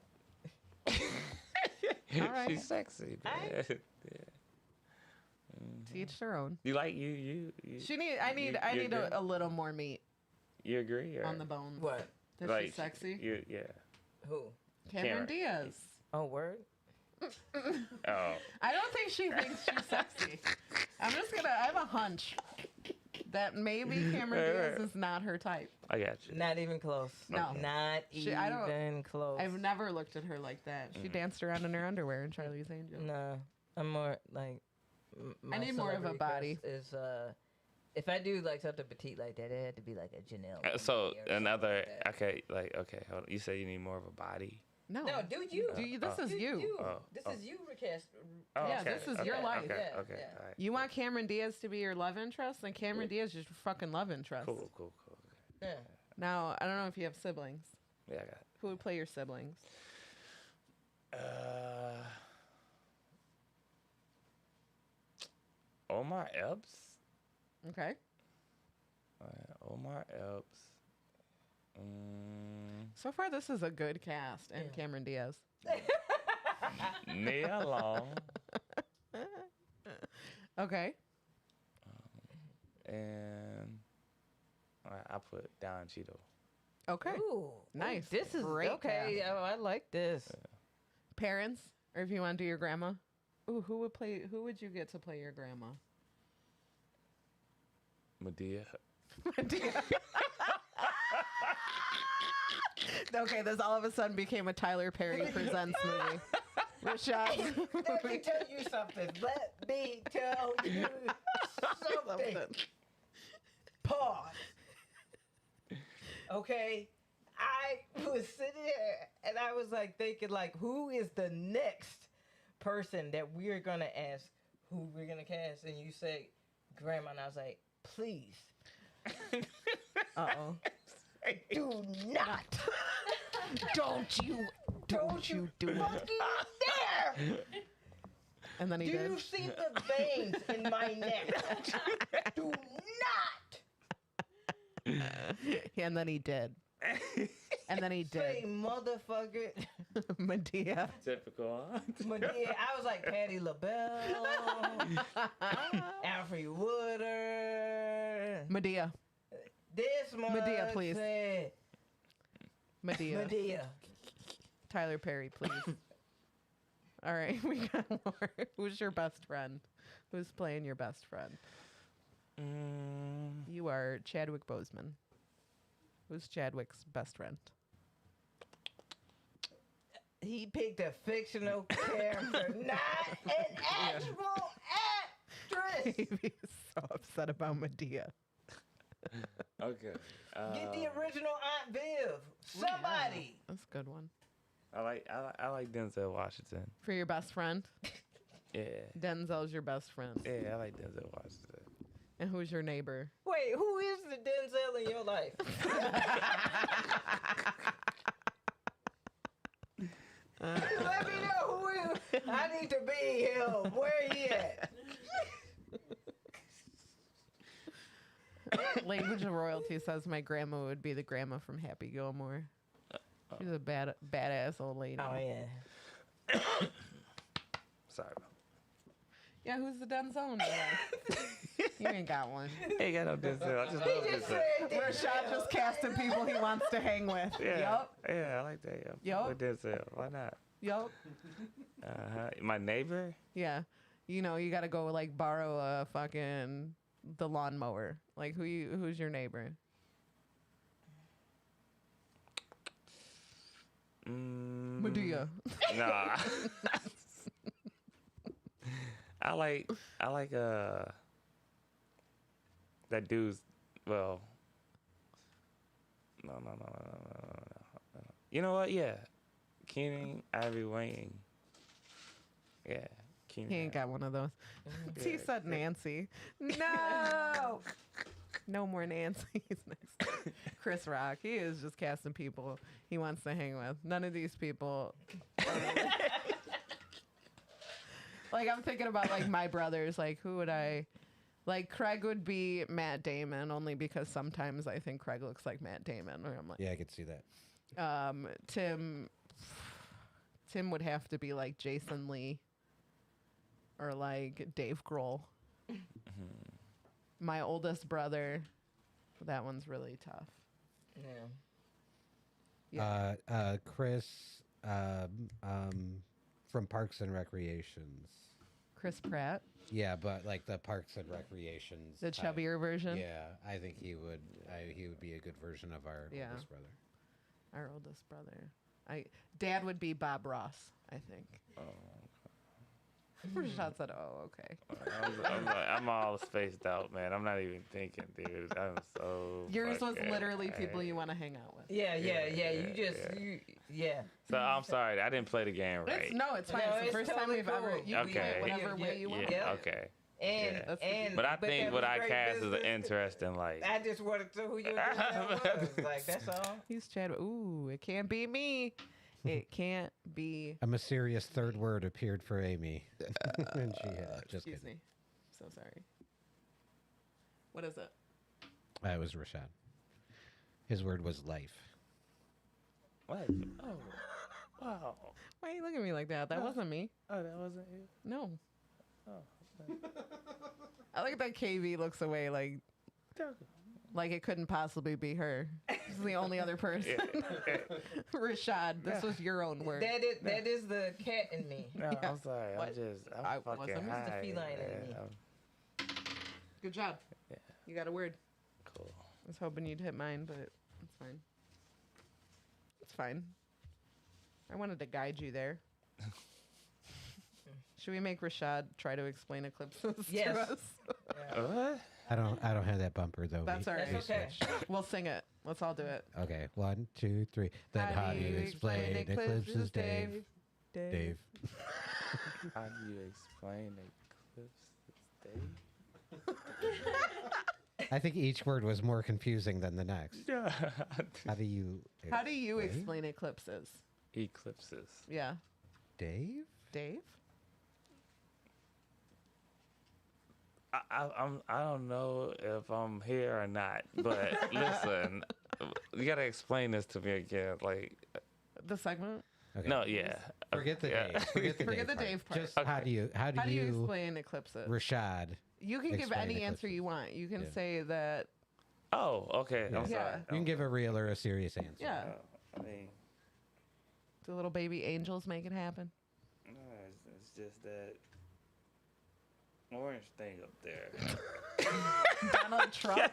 All right. She's sexy. I- Yeah. To each their own. You like you? She need. I need. I you need agree? a little more meat You agree? Or? on the bones. What? That Like, she's sexy. Yeah. Who? Cameron Cameron. Diaz. Oh, word. Oh. I don't think she thinks she's sexy. I have a hunch that maybe Cameron Diaz is not her type. I got you. Not even close. No. Not I don't- even close. I've never looked at her like that. She danced around in her underwear in Charlie's Angels. No, I'm more like. My need more of a celebrity body. crush Is if I do like something petite like that, it had to be like a Janelle. So Monáe or something another like that. okay, hold on. You say you need more of a body. No. No, do you? This is you. This Oh. is you, recast. Oh, Yeah, okay, this is okay, your life. Okay, Yeah, okay, yeah. all right. You want Cameron Diaz to be your love interest? Then Cameron Diaz is your fucking love interest. Cool. Yeah. Now, I don't know if you have siblings. Yeah, I got it. Who would play your siblings? Omar Epps. Okay. Omar Epps. So far, this is a good cast. And Yeah. Cameron Diaz. Nia Long. Okay. And I put Don Cheadle. Okay. Ooh, Nice. This is Great okay. cast. Oh, I like this. Parents, or if you want to do your grandma. Ooh, who would you get to play your grandma? Medea. Okay, this all of a sudden became a Tyler Perry Presents movie. Rashad. Let me tell you something. Let me tell you something. Pause. Okay, I was sitting here and I was like thinking, like, who is the next person that we're gonna ask who we're gonna cast? And you say grandma, and I was like, please, Uh-oh. do not, Don't you do it. fucking dare! And then he Do did. you see the veins in my neck? Do not And then he did. And then he say did. motherfucker. Medea. Typical. Huh? Medea, I was like Patti LaBelle, Alfred Woodard. Medea. This Medea, please. said, Medea. Medea. Tyler Perry, please. All right, we got more. Who's your best friend? Who's playing your best friend? You are Chadwick Boseman. Who's Chadwick's best friend? He picked a fictional character, not an actual actress. He's so upset about Medea. Okay. Get the original Aunt Viv. Somebody. That's a good one. I like Denzel Washington. For your best friend? Yeah. Denzel's your best friend. Yeah, I like Denzel Washington. And who's your neighbor? Wait, who is the Denzel in your life? Let me know who is. I need to be him. Where he at? Language of Royalty says my grandma would be the grandma from Happy Gilmore. She's a badass old lady. Oh yeah. Sorry. Yeah, who's the Denzel in your life? You ain't got one. Ain't got no Denzel. I just love Denzel. Rashad just casting people he wants to hang with. Yeah. Yup. Yeah, I like that. Yeah. Yup. With Denzel. Why not? Yup. My neighbor? Yeah. You know, you got to go like borrow a fucking the lawnmower. Like who's your neighbor? Medea. Nah. I like that dude's no. You know what? Yeah. Keenan Ivory Wayne. Yeah. Keenan. He ain't got one of those. He said Nancy. No. No more Nancy's next. Chris Rock. He is just casting people he wants to hang with. None of these people. Like, I'm thinking about, like, my brothers. Like, who would I... Like, Craig would be Matt Damon, only because sometimes I think Craig looks like Matt Damon. Or I'm like, Yeah, I could see that. Tim would have to be, like, Jason Lee. Or, like, Dave Grohl. My oldest brother, that one's really tough. Yeah. Chris from Parks and Recreations. Chris Pratt, Yeah, but like the Parks and Recreations. the type. chubbier version. Yeah, I think he would be a good version of our Yeah. oldest brother. Our oldest brother. Dad would be Bob Ross, I think. Rashad said, "Oh, okay." I'm all spaced out, man. I'm not even thinking, dude. I'm so. Yours was fucking- literally people you want to hang out with. Yeah. So I'm sorry, I didn't play the game right. It's fine. No, it's the it's first time totally we've ever. cool. You can do it Okay. whatever way you want. Yeah. Okay. And Yeah. That's the- and But I that think what was I great cast is an business. interesting, like. I just wanted to know who your dad was. Like, that's all. He's Chad. Ooh, it can't be me. It can't be. A mysterious third word appeared for Amy, and she had just Excuse kidding. me. So sorry. What is it? It was Rashad. His word was life. What? Oh. Wow. Why are you looking at me like that? That wasn't me. Oh, that wasn't you. No. Oh. I like that KV looks away like it couldn't possibly be her. This is the only other person. Rashad, this was your own word. That is the cat in me. No, I'm sorry. What? I'm I fucking wasn't. high. It's the feline in man. me. Good job. Yeah. You got a word. Cool. I was hoping you'd hit mine, but it's fine. It's fine. I wanted to guide you there. Should we make Rashad try to explain eclipses Yes. to us? What? I don't have that bumper though. That's all right. That's okay. We'll sing it. Let's all do it. Okay, 1, 2, 3. Then how do you explain eclipses, Dave? Dave. How do you explain eclipses, Dave? I think each word was more confusing than the next. Yeah. How do you? How do you explain? explain eclipses? Eclipses. Yeah. Dave? Dave? I don't know if I'm here or not, but listen, you gotta explain this to me again. Like, The segment? Okay. no, yeah. Forget the Yeah. Dave. Forget the Forget Dave the Dave part. Just how do you How do you explain eclipses? Rashad? You can give explain any answer eclipses? you want. You can Yeah. say that. Oh, okay. I'm Yeah. sorry. You can give a real or a serious answer. Yeah. I mean, The little baby angels make it happen. no, it's just that orange thing up there. Donald Trump.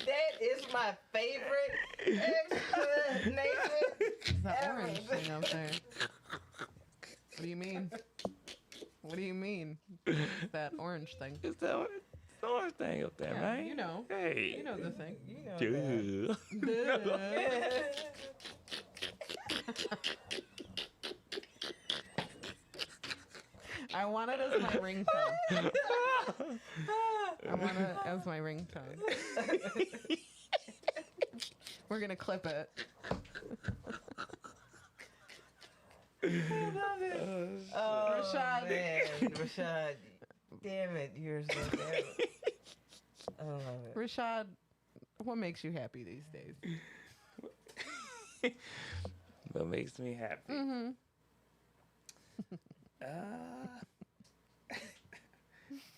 That is my favorite explanation. That orange thing up there. What do you mean? What do you mean? That orange thing. It's the orange thing up there, Yeah, man. you know. Hey. You know the thing. You know that. Duh. I want it as my ringtone. I want it as my ringtone. We're gonna clip it. Oh, Rashad. man. Rashad. Damn it. You're so bad. I love it. Rashad, what makes you happy these days? What makes me happy?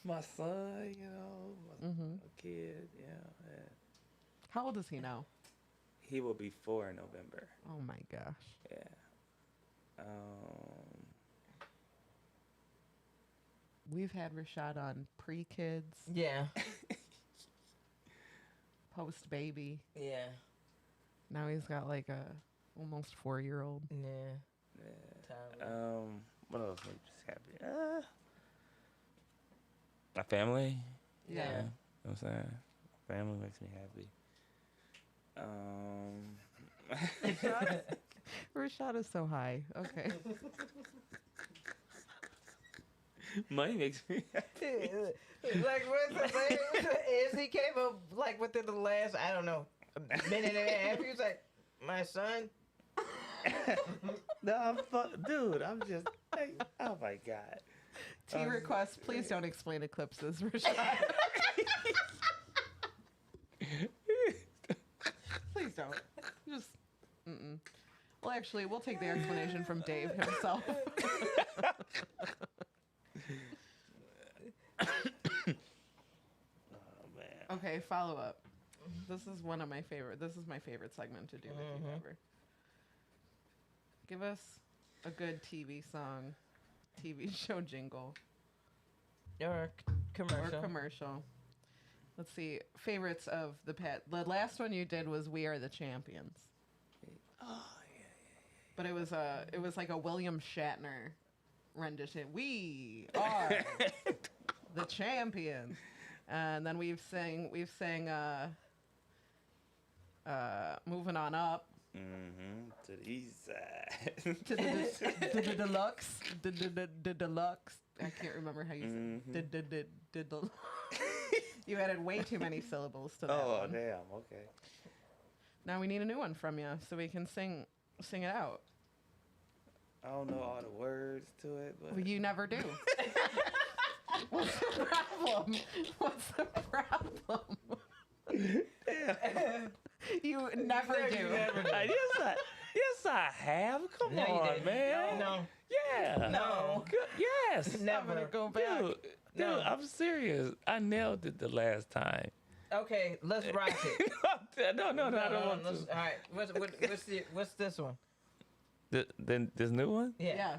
My son, you know, my kid, yeah. How old is he now? He will be 4 in November. Oh my gosh. Yeah. We've had Rashad on pre-kids, Yeah. post-baby. Yeah. Now he's got like a almost 4-year-old. Yeah. Tyler. What else makes me happy? My family. Yeah. You know what I'm saying? Family makes me happy. Rashad is so high. Okay. Money makes me happy. Like, as he came up, like, within the last, I don't know, a minute and a half, he was like, my son. No, dude, I'm just, like, oh my God. T request, please don't explain eclipses, Rashad. Please don't. Just, Well, actually, we'll take the explanation from Dave himself. Oh, man. Okay, follow up. This is one of my favorite. This is my favorite segment to do with you ever. Give us a good TV song, TV show jingle, Or commercial. or commercial. Let's see. Favorites of the pet. The last one you did was "We Are the Champions." Oh, yeah. But it was like a William Shatner rendition. We are the champions. And then we've sang Moving On Up To the east side. to the deluxe. The deluxe. I can't remember how you said You added way too many syllables to that Oh, one. damn. Okay. Now we need a new one from you so we can sing it out. I don't know all the words to it, but Well, you never do. What's the problem? What's the problem? You never do. Yes, I have. Come No, you on, didn't. man. No. Yeah. No. Good. Yes. I'm gonna go back. Dude, No. I'm serious. I nailed it the last time. Okay, let's rock it. No, I don't want All right, what's this one? to. This new one? Yeah.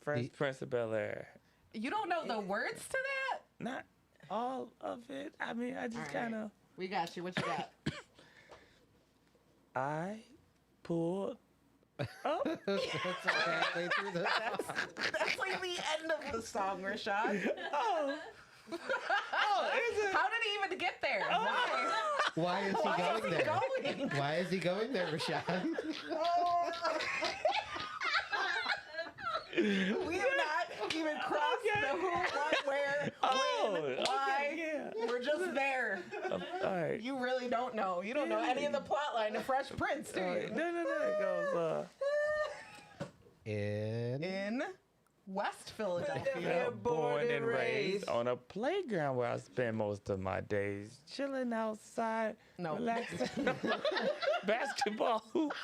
Fresh Prince of Bel-Air. You don't know the words to that? Not all of it. I mean, I just All right. kind of. We got you. What you got? I pulled up. That's halfway through the That's like the end of the song, Rashad. Oh, is it? How did he even get there? Why? Why is he Why going is he there? going? Why is he going there, Rashad? We have not even crossed the who, what, where, when, why. Okay, yeah. We're just there. All right. You really don't know. You don't know any of the plot line of Fresh Prince, do you? No. It goes. In West Philadelphia. Yeah, Born and raised on a playground where I spend most of my days, chilling outside, No. relaxing, basketball hoops.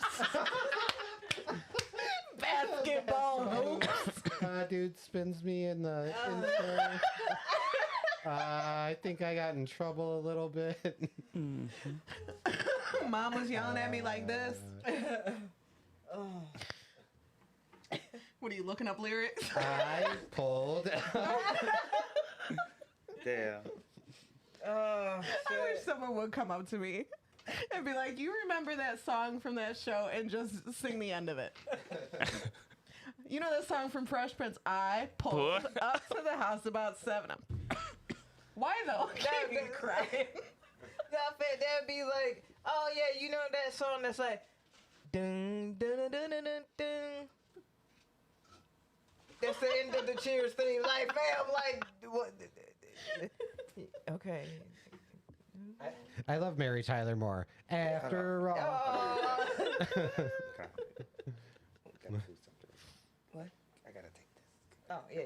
Basketball hoops. Dude spins me in the intern. I think I got in trouble a little bit. Mom was yelling at me like this. What are you looking up lyrics? I pulled. Damn. I wish someone would come up to me and be like, "You remember that song from that show?" and just sing the end of it. You know that song from Fresh Prince? I pulled up to the house about 7. Why though? That'd be crying. That'd be like, oh yeah, you know that song that's like, dun dun dun dun dun dun. dun. That's the end of the Cheers theme. Like, fam, like, what? Okay. I love Mary Tyler Moore. After all. Oh. What? I gotta take this. Oh yeah.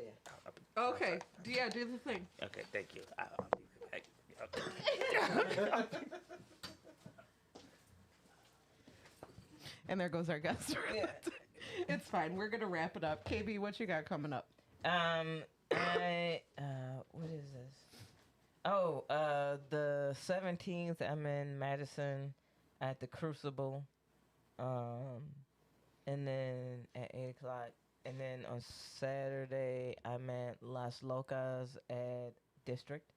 Okay. Yeah, do the thing. Okay, thank you. I'll be back. And there goes our guest. Yeah. It's fine. We're gonna wrap it up. KB, what you got coming up? What is this? Oh, the 17th, I'm in Madison at the Crucible. And then at 8 o'clock. And then on Saturday, I'm at Las Locas at District.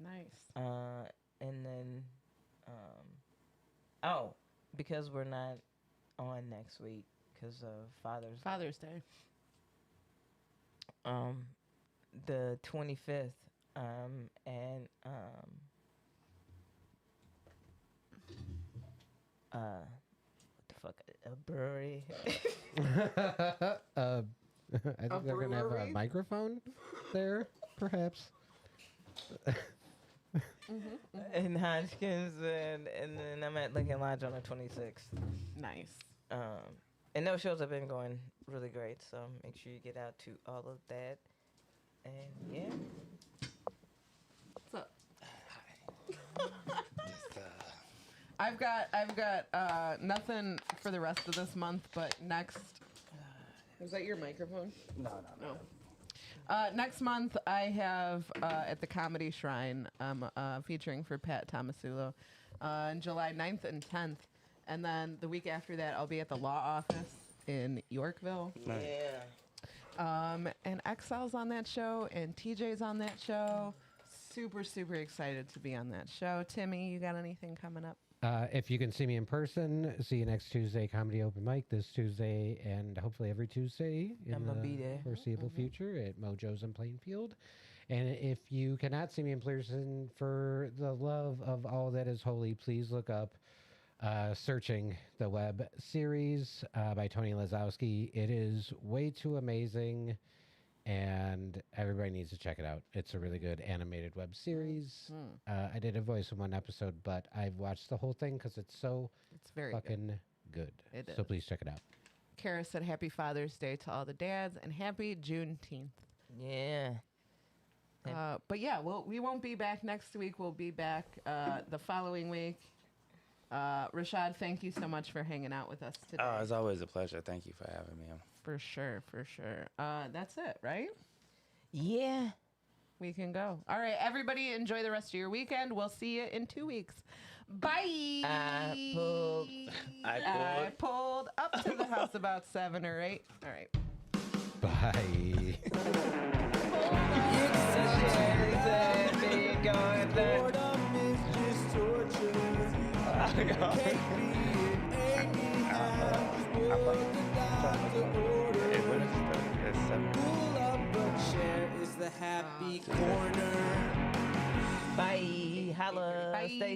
Nice. And then, because we're not on next week because of Father's Day. The 25th, and what the fuck, a brewery. I think they're gonna have a brewery? microphone there, perhaps. in Hodgkins, and then I'm at Lincoln Lodge on the 26th. Nice. And those shows have been going really great, so make sure you get out to all of that. And yeah. What's up? Just, I've got nothing for the rest of this month, but next. Is that your microphone? no. Next month, I have at the Comedy Shrine, featuring for Pat Tomasulo on July 9th and 10th. And then the week after that, I'll be at the law office in Yorkville. Yeah. And XL's on that show, and TJ's on that show. Super, super excited to be on that show. Timmy, you got anything coming up? If you can see me in person, see you next Tuesday, Comedy Open Mic, this Tuesday, and hopefully every Tuesday in I'ma the be there. foreseeable future at Mojo's in Plainfield. And if you cannot see me in person, for the love of all that is holy, please look up Searching the Web series by Tony Lazowski. It is way too amazing, and everybody needs to check it out. It's a really good animated web series. I did a voice in one episode, but I've watched the whole thing because it's so It's very good. fucking good. It So is. please check it out. Kara said happy Father's Day to all the dads and happy Juneteenth. Yeah. But yeah, we won't be back next week. We'll be back the following week. Rashad, thank you so much for hanging out with us today. Oh, it's always a pleasure. Thank you for having me. For sure, for sure. That's it, right? Yeah. We can go. All right, everybody, enjoy the rest of your weekend. We'll see you in 2 weeks. Bye. I pulled up to the house about 7 or 8. All right. Bye. Boredom is just torture. Can't be an Aimee house. What the doctor ordered. Pull up a chair is the happy corner. Bye. Holla. Bye. Stay